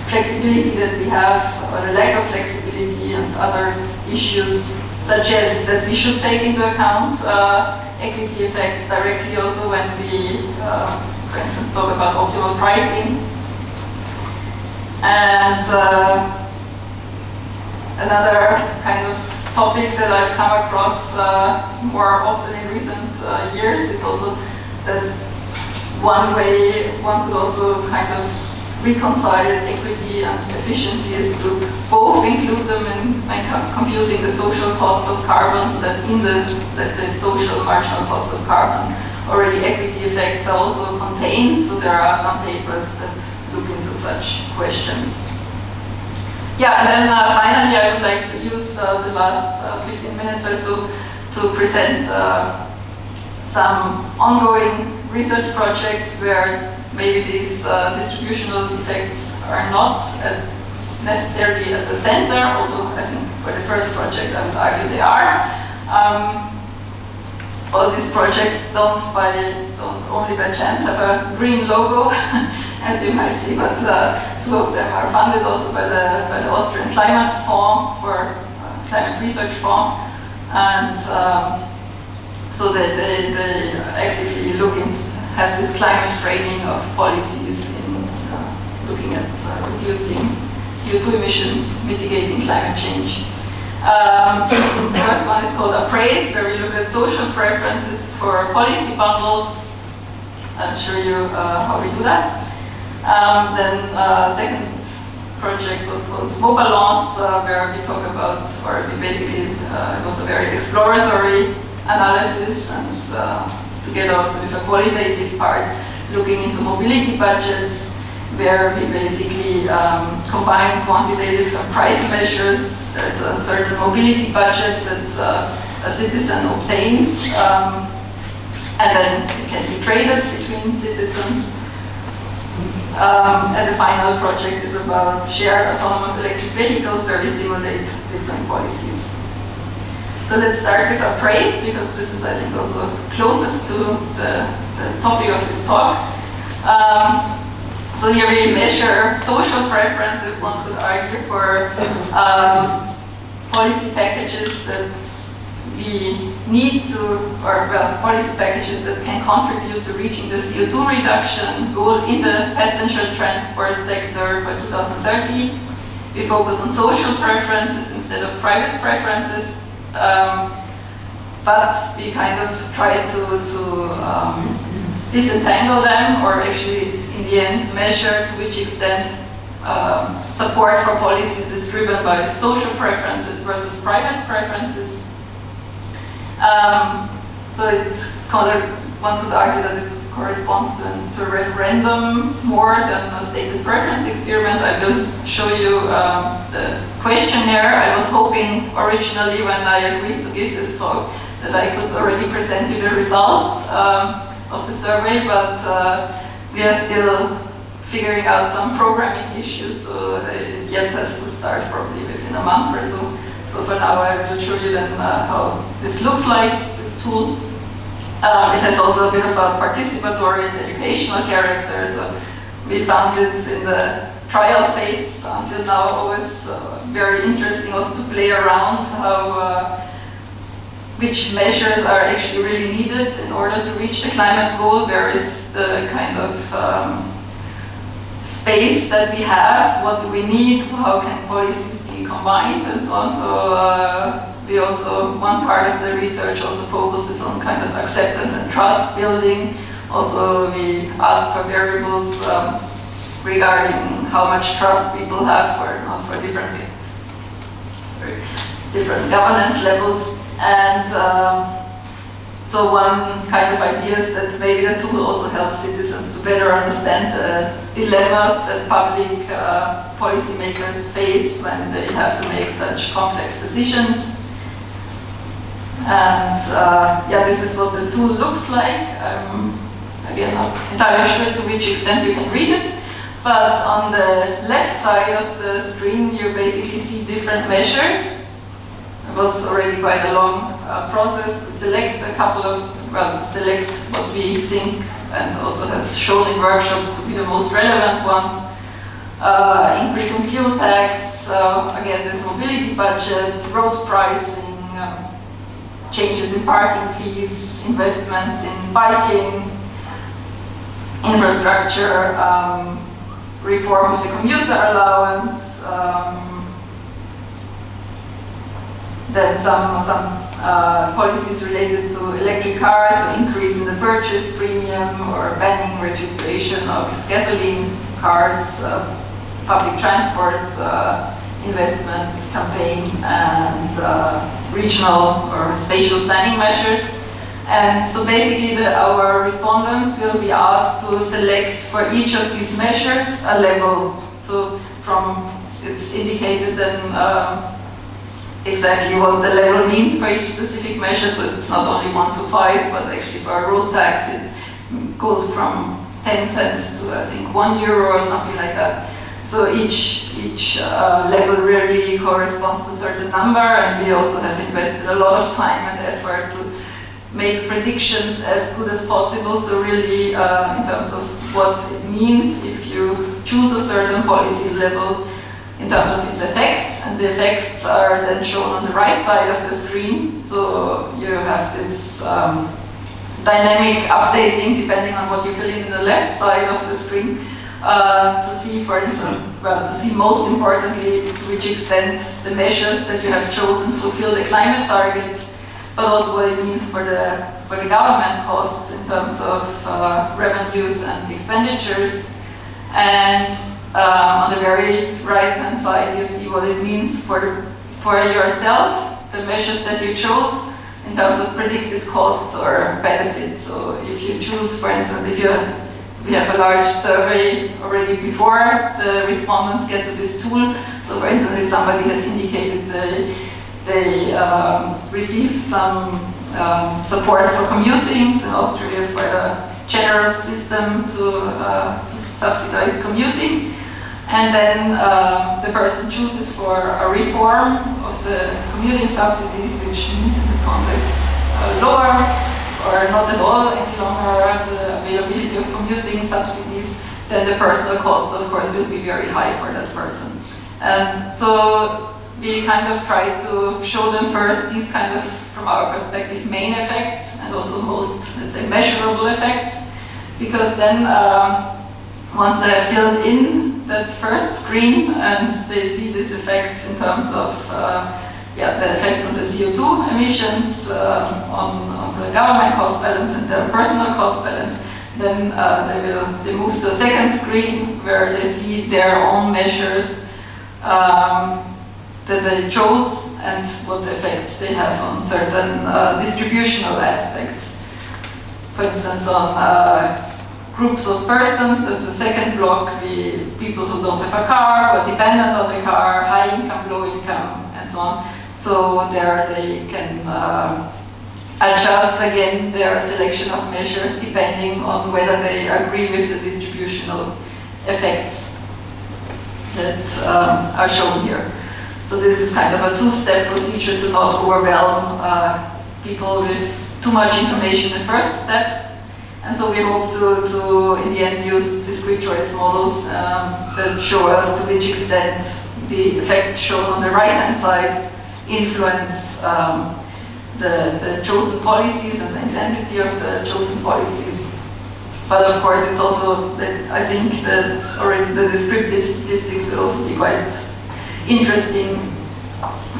flexibility that we have, or the lack of flexibility and other issues, such as that we should take into account equity effects directly also when we, for instance, talk about optimal pricing. And another kind of topic that I've come across more often in recent years is also that one way one could also kind of reconcile equity and efficiency is to both include them in computing the social costs of carbon, so that in the, let's say, social marginal cost of carbon, already equity effects are also contained. So there are some papers that look into such questions. Yeah, and then finally I would like to use the last 15 minutes or so to present some ongoing research projects where maybe these distributional effects are not necessarily at the center, although I think for the first project I would argue they are. All these projects don't only by chance have a green logo, as you might see, but two of them are funded also by the Austrian Climate Fund, for Climate Research Fund, and so they actively have this climate framing of policies in looking at reducing CO2 emissions, mitigating climate change. The first one is called Appraise, where we look at social preferences for policy bundles. I'll show you how we do that. Then second project was called Mobalance, where we talk about, or we basically, it was a very exploratory analysis, and together also with a qualitative part, looking into mobility budgets, where we basically combine quantitative and price measures. There's a certain mobility budget that a citizen obtains, and then it can be traded between citizens. And the final project is about shared autonomous electric vehicles, where we simulate different policies. So let's start with Appraise, because this is, I think, also closest to the topic of this talk. So here we measure social preferences, one could argue, for policy packages that we need to, or well, policy packages that can contribute to reaching the CO2 reduction goal in the passenger transport sector for 2030. We focus on social preferences instead of private preferences, but we kind of try to disentangle them, or actually in the end measure to which extent support for policies is driven by social preferences versus private preferences. So it's one could argue that it corresponds to a referendum more than a stated preference experiment. I will show you the questionnaire. I was hoping originally when I agreed to give this talk that I could already present you the results of the survey, but we are still figuring out some programming issues, so it yet has to start probably within a month or so. So for now I will show you then how this looks like, this tool. It has also a bit of a participatory and educational character, so we found it in the trial phase until now always very interesting also to play around how which measures are actually really needed in order to reach the climate goal. Where is the kind of space that we have, what do we need, how can policies be combined, and so on. So we also, one part of the research also focuses on kind of acceptance and trust building. Also we ask for variables regarding how much trust people have for different governance levels. And so one kind of idea is that maybe the tool also helps citizens to better understand the dilemmas that public policymakers face when they have to make such complex decisions. And yeah, this is what the tool looks like. Again, not entirely sure to which extent you can read it, but on the left side of the screen you basically see different measures. It was already quite a long process to select a couple of, well, to select what we think and also has shown in workshops to be the most relevant ones. Increasing fuel tax, again this mobility budget, road pricing, changes in parking fees, investments in biking, infrastructure, reform of the commuter allowance, then some policies related to electric cars, so increase in the purchase premium or banning registration of gasoline cars, public transport investment campaign, and regional or spatial planning measures. And so basically our respondents will be asked to select for each of these measures a level. So it's indicated then exactly what the level means for each specific measure. So it's not only 1 to 5, but actually for a road tax it goes from 10 cents to I think €1 or something like that. So each level really corresponds to a certain number, and we also have invested a lot of time and effort to make predictions as good as possible. So really in terms of what it means if you choose a certain policy level in terms of its effects, and the effects are then shown on the right side of the screen. So you have this dynamic updating depending on what you fill in the left side of the screen to see, for instance, well, to see most importantly to which extent the measures that you have chosen fulfill the climate target, but also what it means for the government costs in terms of revenues and expenditures. And on the very right-hand side, you see what it means for yourself, the measures that you chose in terms of predicted costs or benefits. So if you choose, for instance, we have a large survey already before the respondents get to this tool. So for instance, if somebody has indicated they receive some support for commuting, so in Austria we have quite a generous system to subsidize commuting. And then the person chooses for a reform of the commuting subsidies, which means in this context lower or not at all any longer the availability of commuting subsidies, then the personal cost, of course, will be very high for that person. And so we kind of try to show them first these kind of, from our perspective, main effects and also most, let's say, measurable effects, because then once they have filled in that first screen and they see these effects in terms of the effects on the CO2 emissions, on the government cost balance and their personal cost balance, Then they move to a second screen where they see their own measures that they chose and what effects they have on certain distributional aspects. For instance, on groups of persons, that's the second block, people who don't have a car, who are dependent on the car, high income, low income, and so on. So there they can adjust again their selection of measures depending on whether they agree with the distributional effects that are shown here. So this is kind of a two-step procedure to not overwhelm people with too much information in the first step. And so we hope to in the end, use discrete choice models that show us to which extent the effects shown on the right-hand side influence the chosen policies and the intensity of the chosen policies. But of course, it's also that I think that already the descriptive statistics will also be quite interesting,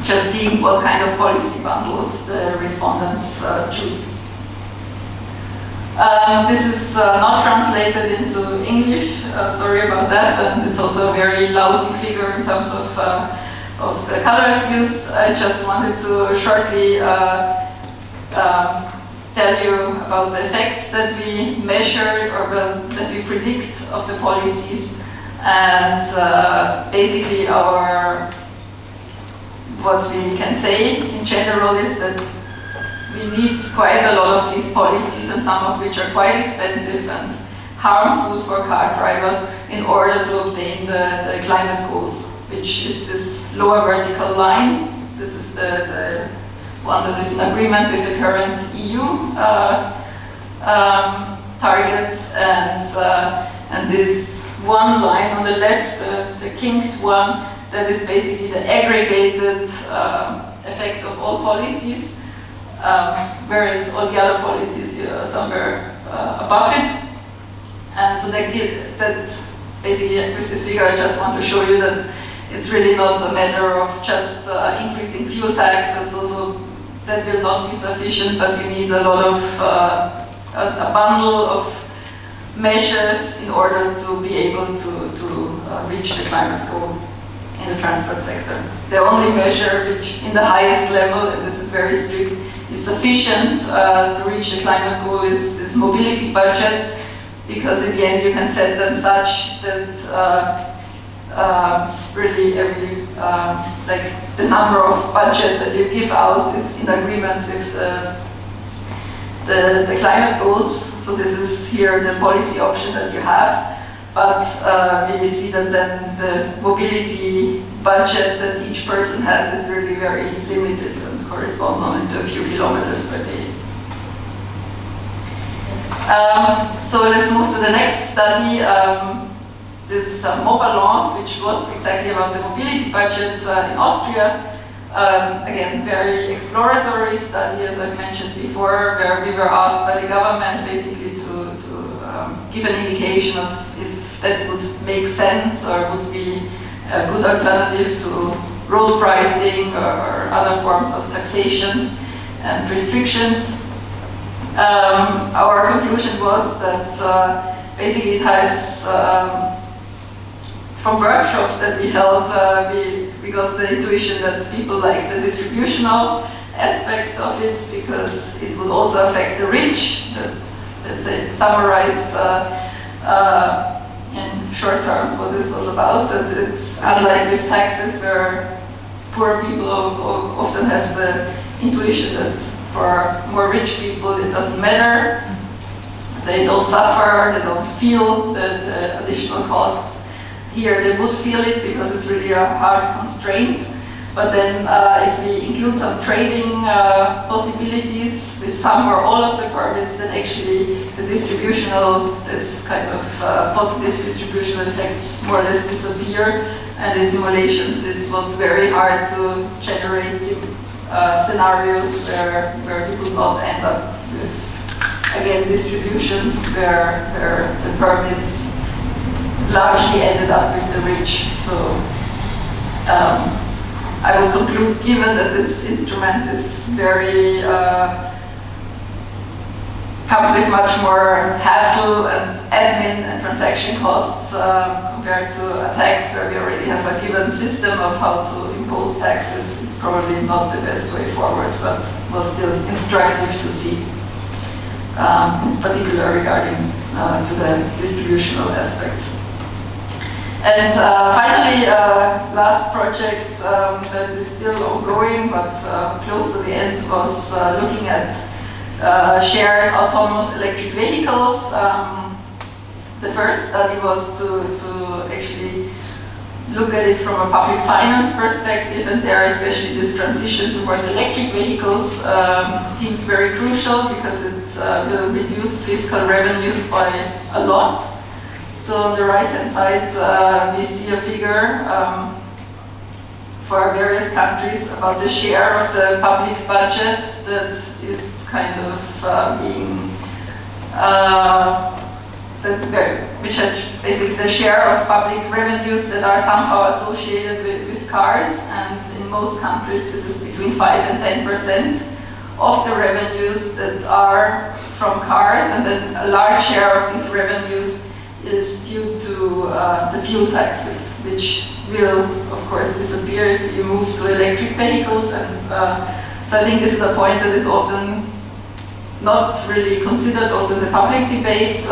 just seeing what kind of policy bundles the respondents choose. This is not translated into English, sorry about that, and it's also a very lousy figure in terms of the colors used. I just wanted to shortly tell you about the effects that we measure or that we predict of the policies, and basically what we can say in general is that we need quite a lot of these policies, and some of which are quite expensive and harmful for car drivers in order to obtain the climate goals, which is this lower vertical line. This is the one that is in agreement with the current EU targets, and this one line on the left, the kinked one, that is basically the aggregated effect of all policies, whereas all the other policies are somewhere above it. And so that basically with this figure I just want to show you that it's really not a matter of just increasing fuel taxes, also that will not be sufficient, but we need a lot of a bundle of measures in order to be able to reach the climate goal in the transport sector. The only measure which in the highest level, and this is very strict, is sufficient to reach the climate goal is mobility budgets, because in the end you can set them such that really every, like the number of budget that you give out is in agreement with the climate goals. So this is here the policy option that you have. But we see that then the mobility budget that each person has is really very limited and corresponds only to a few kilometers per day. So let's move to the next study. This Mobalance, which was exactly about the mobility budget in Austria. Again, very exploratory study, as I've mentioned before, where we were asked by the government basically to give an indication of if that would make sense or would be a good alternative to road pricing or other forms of taxation and restrictions. Our conclusion was that basically it has, from workshops that we held, we got the intuition that people like the distributional aspect of it because it would also affect the rich, that, let's say, summarized in short terms what this was about, that it's unlike with taxes where poor people often have the intuition that for more rich people it doesn't matter, they don't suffer, they don't feel the additional costs. Here they would feel it because it's really a hard constraint. But then if we include some trading possibilities with some or all of the permits, then actually the distributional, this kind of positive distributional effects more or less disappear. And in simulations it was very hard to generate scenarios where we would not end up with, again, distributions where the permits largely ended up with the rich. So I would conclude, given that this instrument is very comes with much more hassle and admin and transaction costs compared to a tax where we already have a given system of how to impose taxes. It's probably not the best way forward, but was still instructive to see, in particular regarding to the distributional aspects. And finally, last project that is still ongoing but close to the end was looking at shared autonomous electric vehicles. The first study was to actually look at it from a public finance perspective, and there especially this transition towards electric vehicles seems very crucial because it will reduce fiscal revenues by a lot. So on the right-hand side, we see a figure for various countries about the share of the public budget that is kind of being, which has basically the share of public revenues that are somehow associated with cars. And in most countries, this is between 5 and 10% of the revenues that are from cars, and then a large share of these revenues is due to the fuel taxes, which will, of course, disappear if you move to electric vehicles. And so I think this is a point that is often not really considered also in the public debate,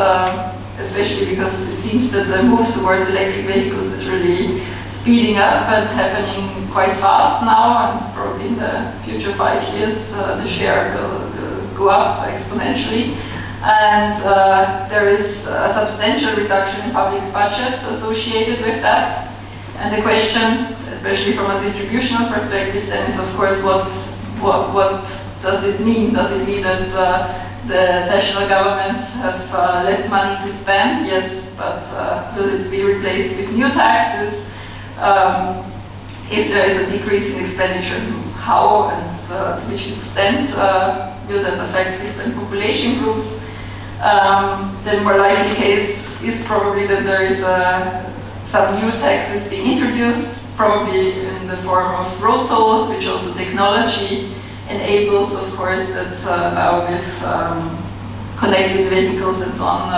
especially because it seems that the move towards electric vehicles is really speeding up and happening quite fast now, and probably in the future 5 years the share will go up exponentially. And there is a substantial reduction in public budgets associated with that. And the question, especially from a distributional perspective, then is of course what does it mean? Does it mean that the national governments have less money to spend? Yes, but will it be replaced with new taxes? If there is a decrease in expenditures, how and to which extent will that affect different population groups? The more likely case is probably that there is some new taxes being introduced, probably in the form of road tolls, which also technology enables, of course, that now with connected vehicles and so on,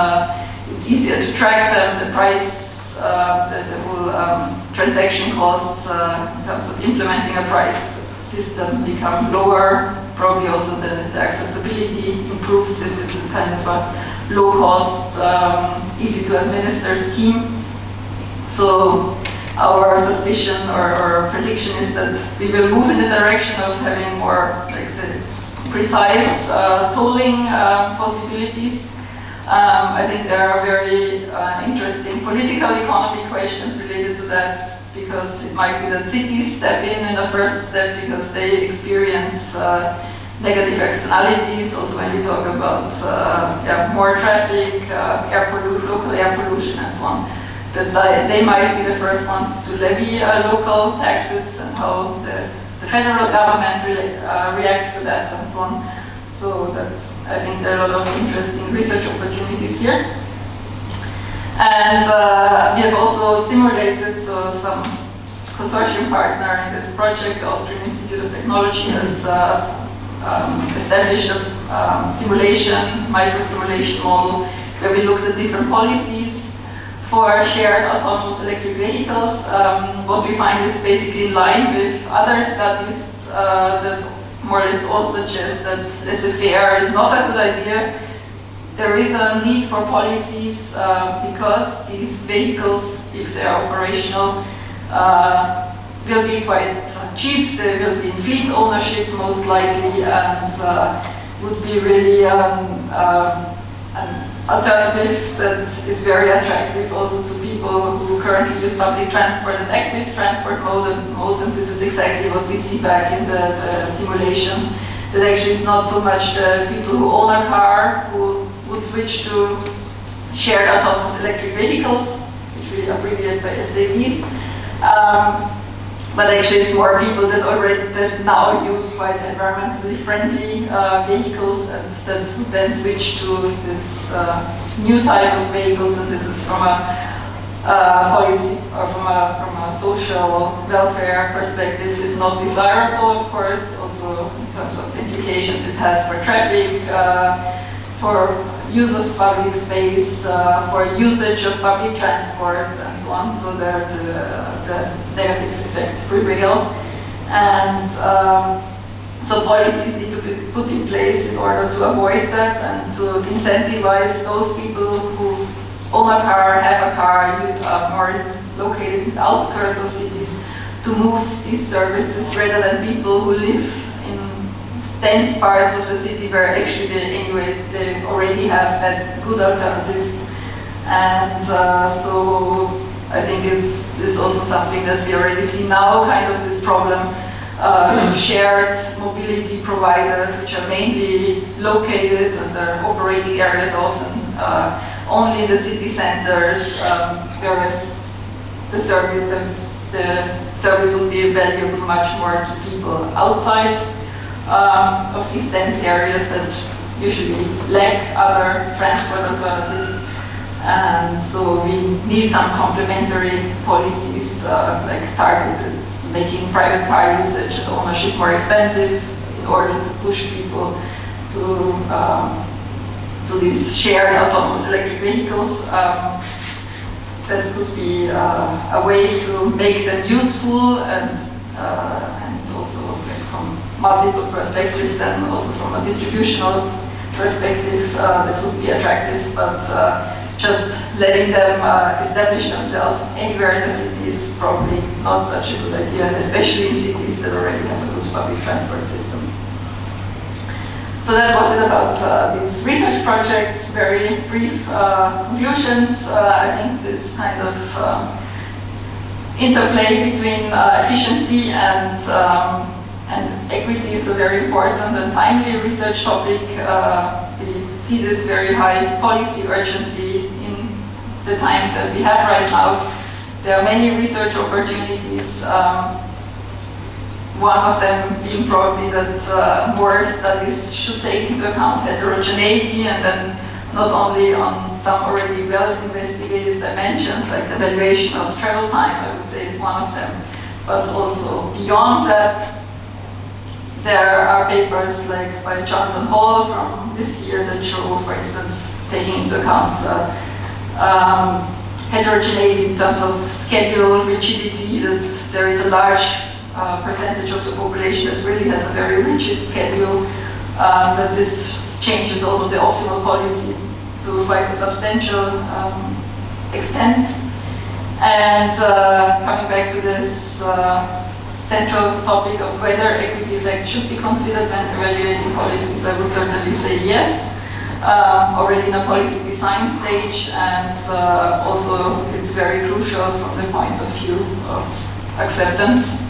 it's easier to track them, the price, the whole transaction costs in terms of implementing a price system become lower. Probably also the acceptability improves if this is kind of a low-cost, easy-to-administer scheme. So our suspicion or prediction is that we will move in the direction of having more, like say, precise tolling possibilities. I think there are very interesting political economy questions related to that, because it might be that cities step in a first step because they experience negative externalities. Also, when we talk about more traffic, local air pollution, and so on, that they might be the first ones to levy local taxes, and how the federal government reacts to that, and so on. So that I think there are a lot of interesting research opportunities here. And we have also simulated, so some consortium partner in this project, the Austrian Institute of Technology, has established a simulation, micro-simulation model, where we looked at different policies for shared autonomous electric vehicles. What we find is basically in line with other studies that more or less all suggest that laissez-faire is not a good idea. There is a need for policies because these vehicles, if they are operational, will be quite cheap. They will be in fleet ownership most likely, and would be really an alternative that is very attractive also to people who currently use public transport and active transport modes, and this is exactly what we see back in the simulations, that actually it's not so much the people who own a car who would switch to shared autonomous electric vehicles, which we abbreviate by SAVs, but actually it's more people that now use quite environmentally friendly vehicles, and that would then switch to this new type of vehicles. And this is from a policy or from a social welfare perspective is not desirable, of course. Also in terms of the implications it has for traffic, for use of public space, for usage of public transport, and so on, so that the negative effects prevail. And so policies need to be put in place in order to avoid that and to incentivize those people who own a car, have a car, are located in the outskirts of cities, to move these services rather than people who live in dense parts of the city where actually they already have good alternatives. And so I think is also something that we already see now, kind of this problem of shared mobility providers, which are mainly located and their operating areas often only in the city centers, whereas the service will be valuable much more to people outside of these dense areas that usually lack other transport alternatives. And so we need some complementary policies like targeted, making private car usage and ownership more expensive in order to push people to these shared autonomous electric vehicles. That could be a way to make them useful and also like from multiple perspectives, then also from a distributional perspective that would be attractive, but just letting them establish themselves anywhere in the city is probably not such a good idea, especially in cities that already have a good public transport system. So that was it about these research projects. Very brief conclusions. I think this kind of interplay between efficiency and equity is a very important and timely research topic. We see this very high policy urgency in the time that we have right now. There are many research opportunities. One of them being probably that more studies should take into account heterogeneity, and then not only on some already well-investigated dimensions like the valuation of travel time, I would say is one of them, but also beyond that. There are papers like by Jonathan Hall from this year that show, for instance, taking into account heterogeneity in terms of schedule rigidity, that there is a large percentage of the population that really has a very rigid schedule, that this changes also the optimal policy to quite a substantial extent. And coming back to this central topic of whether equity effects should be considered when evaluating policies, I would certainly say yes, already in a policy design stage, and also it's very crucial from the point of view of acceptance.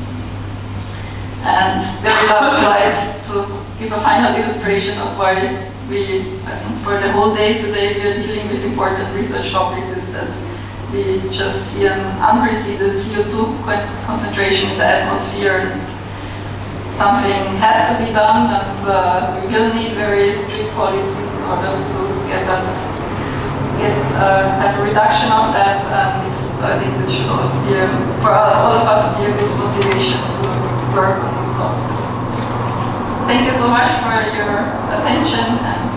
And very last slide to give a final illustration of why we, for the whole day today, we are dealing with important research topics, is that we just see an unprecedented CO2 concentration in the atmosphere, and something has to be done, and we will need very strict policies in order to have a reduction of that. And so I think this should be for all of us be a good motivation to work on these topics. Thank you so much for your attention, and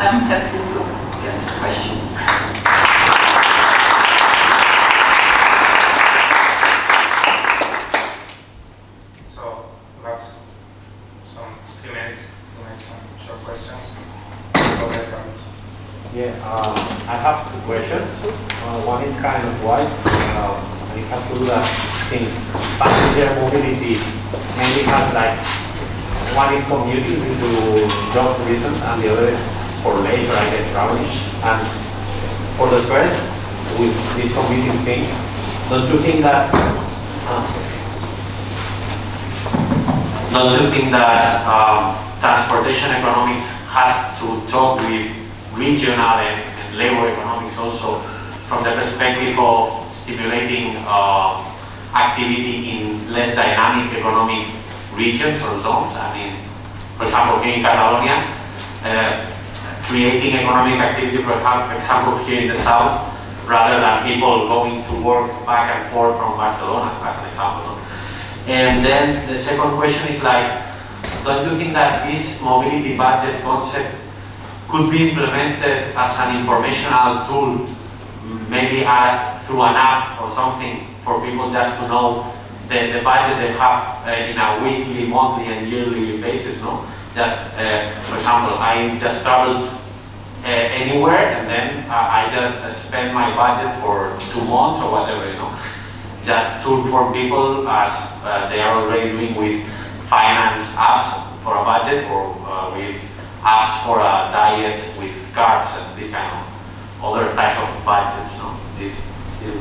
I'm happy to get questions. So perhaps some few minutes to make some short questions. Go ahead, Carlos. Yeah, I have two questions. One is kind of wide, and it has to do that since passenger mobility mainly has like, one is commuting due to job reasons and the other is for leisure, I guess, traveling. And for the first, with this commuting thing, don't you think that transportation economics has to talk with regional and labor economics also from the perspective of stimulating activity in less dynamic economic regions or zones? I mean, for example, here in Catalonia, creating economic activity, for example, here in the south, rather than people going to work back and forth from Barcelona, as an example. And then the second question is like, don't you think that this mobility budget concept could be implemented as an informational tool, maybe through an app or something for people just to know the budget they have in a weekly, monthly and yearly basis, no? Just, for example, I just traveled anywhere and then I just spend my budget for 2 months or whatever, you know? Just to inform people as they are already doing with finance apps for a budget or with apps for a diet with cards and this kind of other types of budgets, no? This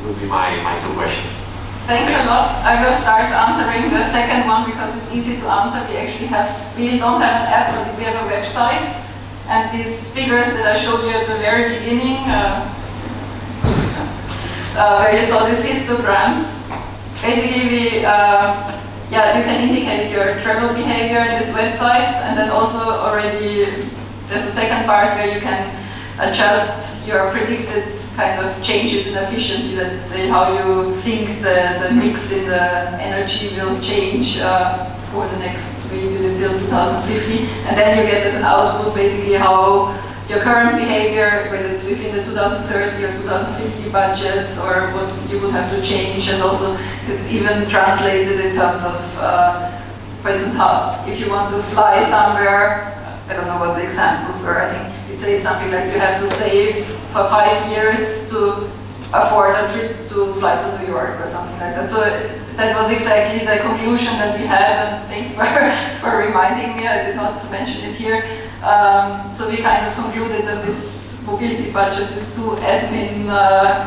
would be my 2 questions. Thanks a lot. I will start answering the second one because it's easy to answer. We don't have an app, but we have a website. And these figures that I showed you at the very beginning, where you saw these histograms, basically you can indicate your travel behavior in this website, and then also already there's a second part where you can adjust your predicted kind of changes in efficiency, let's say how you think the mix in the energy will change for the next, we did it till 2050, and then you get as an output basically how your current behavior, whether it's within the 2030 or 2050 budget or what you would have to change, and also it's even translated in terms of, for instance, if you want to fly somewhere, I don't know what the examples were, I think it says something like you have to save for 5 years to afford a trip to fly to New York or something like that. So that was exactly the conclusion that we had, and thanks for reminding me, I did not mention it here. So we kind of concluded that this mobility budget is too admin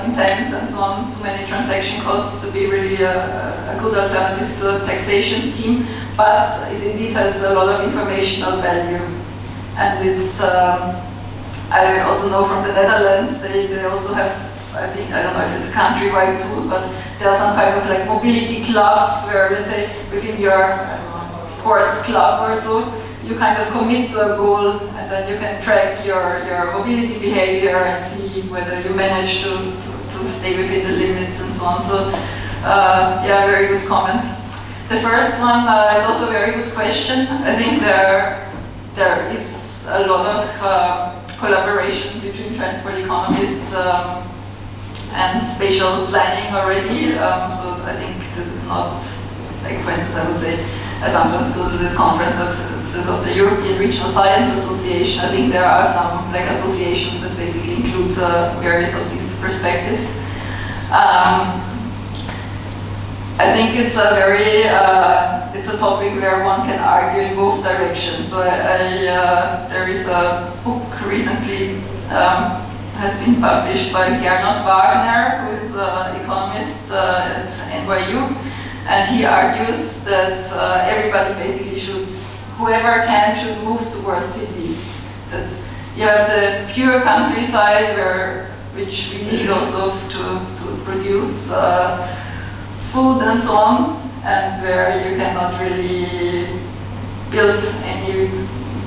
intense and so on, too many transaction costs to be really a good alternative to a taxation scheme, but it indeed has a lot of informational value. And it's, I also know from the Netherlands, they also have, I think, I don't know if it's a countrywide tool, but there are some kind of like mobility clubs where, let's say, within your sports club or so, you kind of commit to a goal, and then you can track your mobility behavior and see whether you manage to stay within the limits and so on. So, yeah, very good comment. The first one is also a very good question. I think there is a lot of collaboration between transport economists and spatial planning already. So I think this is not, like for instance, I would say, I sometimes go to this conference of the European Regional Science Association. I think there are some like associations that basically include various of these perspectives. I think it's a very, it's a topic where one can argue in both directions. So there is a book recently has been published by Gernot Wagner, who is an economist at NYU, and he argues that everybody basically should, whoever can, should move towards cities. That you have the pure countryside, which we need also to produce food and so on, and where you cannot really build any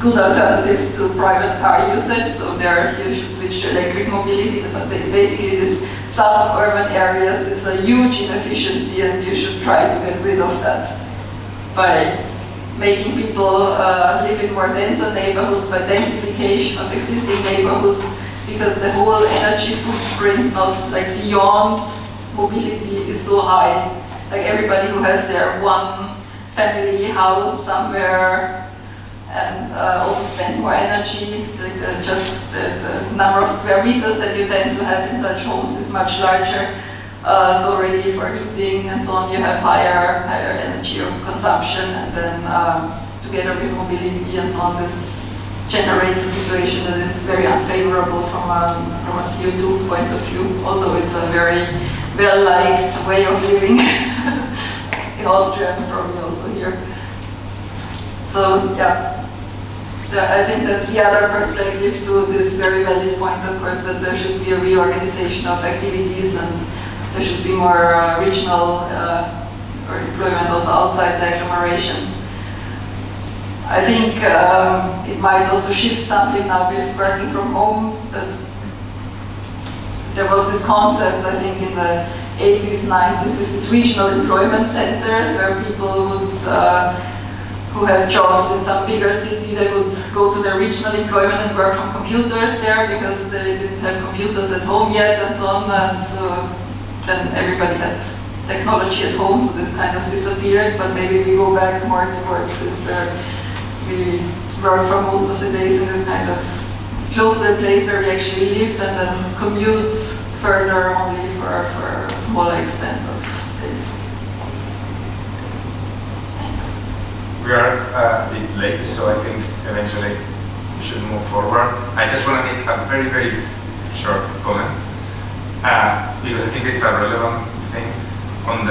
good alternatives to private car usage, so there you should switch to electric mobility, but basically this suburban areas is a huge inefficiency, and you should try to get rid of that by making people live in more denser neighborhoods, by densification of existing neighborhoods, because the whole energy footprint, not like beyond mobility, is so high. Like everybody who has their one family house somewhere and also spends more energy, the number of square meters that you tend to have in such homes is much larger. So already for heating and so on, you have higher energy consumption, and then together with mobility and so on, this generates a situation that is very unfavorable from a CO2 point of view, although it's a very well-liked way of living in Austria and probably also here. So yeah, I think that's the other perspective to this very valid point, of course, that there should be a reorganization of activities, and there should be more regional or employment also outside the agglomerations. I think it might also shift something now with working from home. That there was this concept, I think, in the 80s, 90s, with these regional employment centers where people would, who who had jobs in some bigger city, they would go to their regional employment and work from computers there because they didn't have computers at home yet and so on. And so then everybody had technology at home, so this kind of disappeared. But maybe we go back more towards this where we work for most of the days in this kind of close to the place where we actually live and then commute further only for a smaller extent of days. We are a bit late, so I think eventually we should move forward. I just want to make a very, very short comment, because I think it's a relevant thing on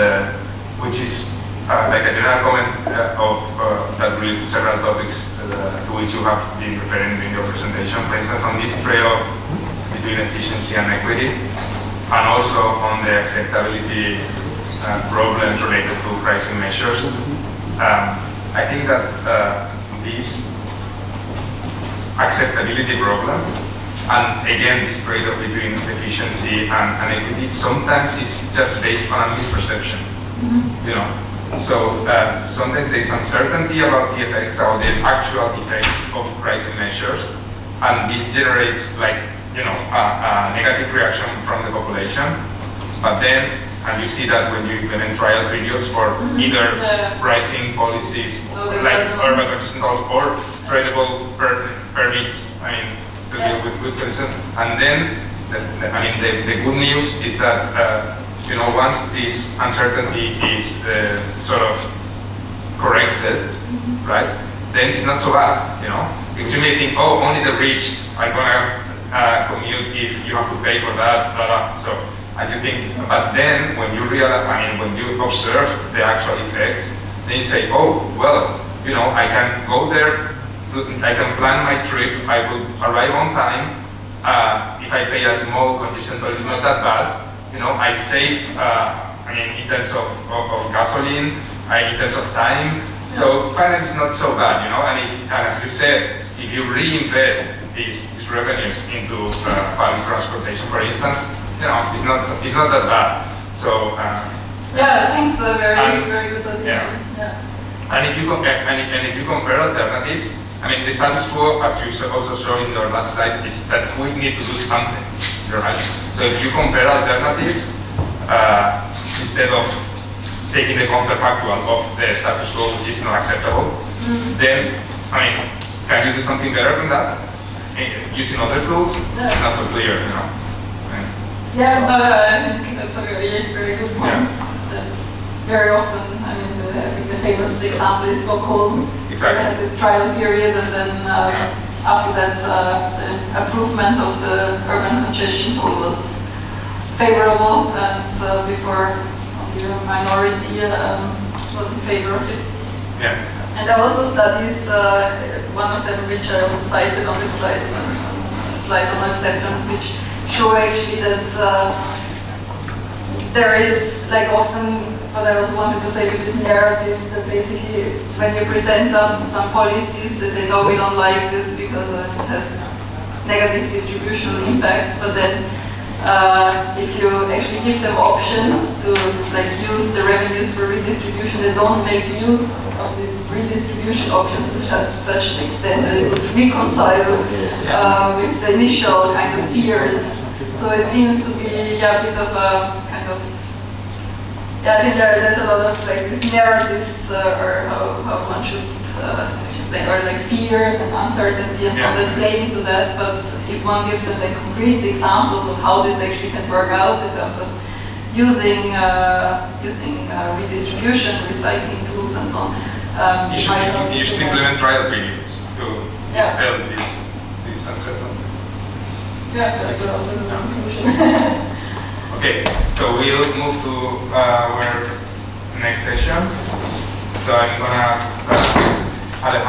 which is like a general comment that relates to several topics to which you have been referring in your presentation. For instance, on this trade-off between efficiency and equity, and also on the acceptability problems related to pricing measures. I think that this acceptability problem, and again this trade-off between efficiency and equity, sometimes is just based on a misperception. You know, so sometimes there is uncertainty about the effects or the actual effects of pricing measures, and this generates like a negative reaction from the population. But then, and you see that when you implement trial periods for either pricing policies like urban congestion tolls or tradable permits, I mean, to deal with good conditions. And then, the good news is that once this uncertainty is sort of corrected, right? Then it's not so bad, because you may think, oh, only the rich are gonna commute if you have to pay for that, blah blah. So. And you think, but then when you realize, when you observe the actual effects, then you say, oh, well, I can go there, I can plan my trip, I will arrive on time. If I pay a small congestion toll, it's not that bad. I save, in terms of gasoline, in terms of time. So finally, it's not so bad, And as you said, if you reinvest these revenues into public transportation, for instance, it's not that bad. So I think it's a very good addition. Yeah. And if you compare alternatives, the status quo, as you also showed in your last slide, is that we need to do something, right? So if you compare alternatives, instead of taking the counterfactual of the status quo, which is not acceptable, then can you do something better than that? Using other tools, it's not so clear, Yeah, I think that's a very, very good point. That's very often, I think the famous example is Stockholm. Exactly. They had this trial period, and then after that, the improvement of the urban congestion toll was favorable, and before only a minority was in favor of it. Yeah. And there are also studies, one of them which I also cited on this slide, on acceptance, which show actually that there is often what I also wanted to say with these narratives, that basically when you present them some policies, they say no, we don't like this because it has negative distributional impacts, but then if you actually give them options to use the revenues for redistribution, they don't make use of these redistribution options to such an extent that it would reconcile with the initial kind of fears. So it seems to be a bit of a kind of, I think there's a lot of these narratives or how one should explain, or fears and uncertainty and so on that play into that. But if one gives them concrete examples of how this actually can work out in terms of using redistribution, recycling tools and so on. You should implement trial periods to dispel this uncertainty. Yeah, that's also the conclusion. Okay, so we'll move to our next session. So I'm going to ask Alejandro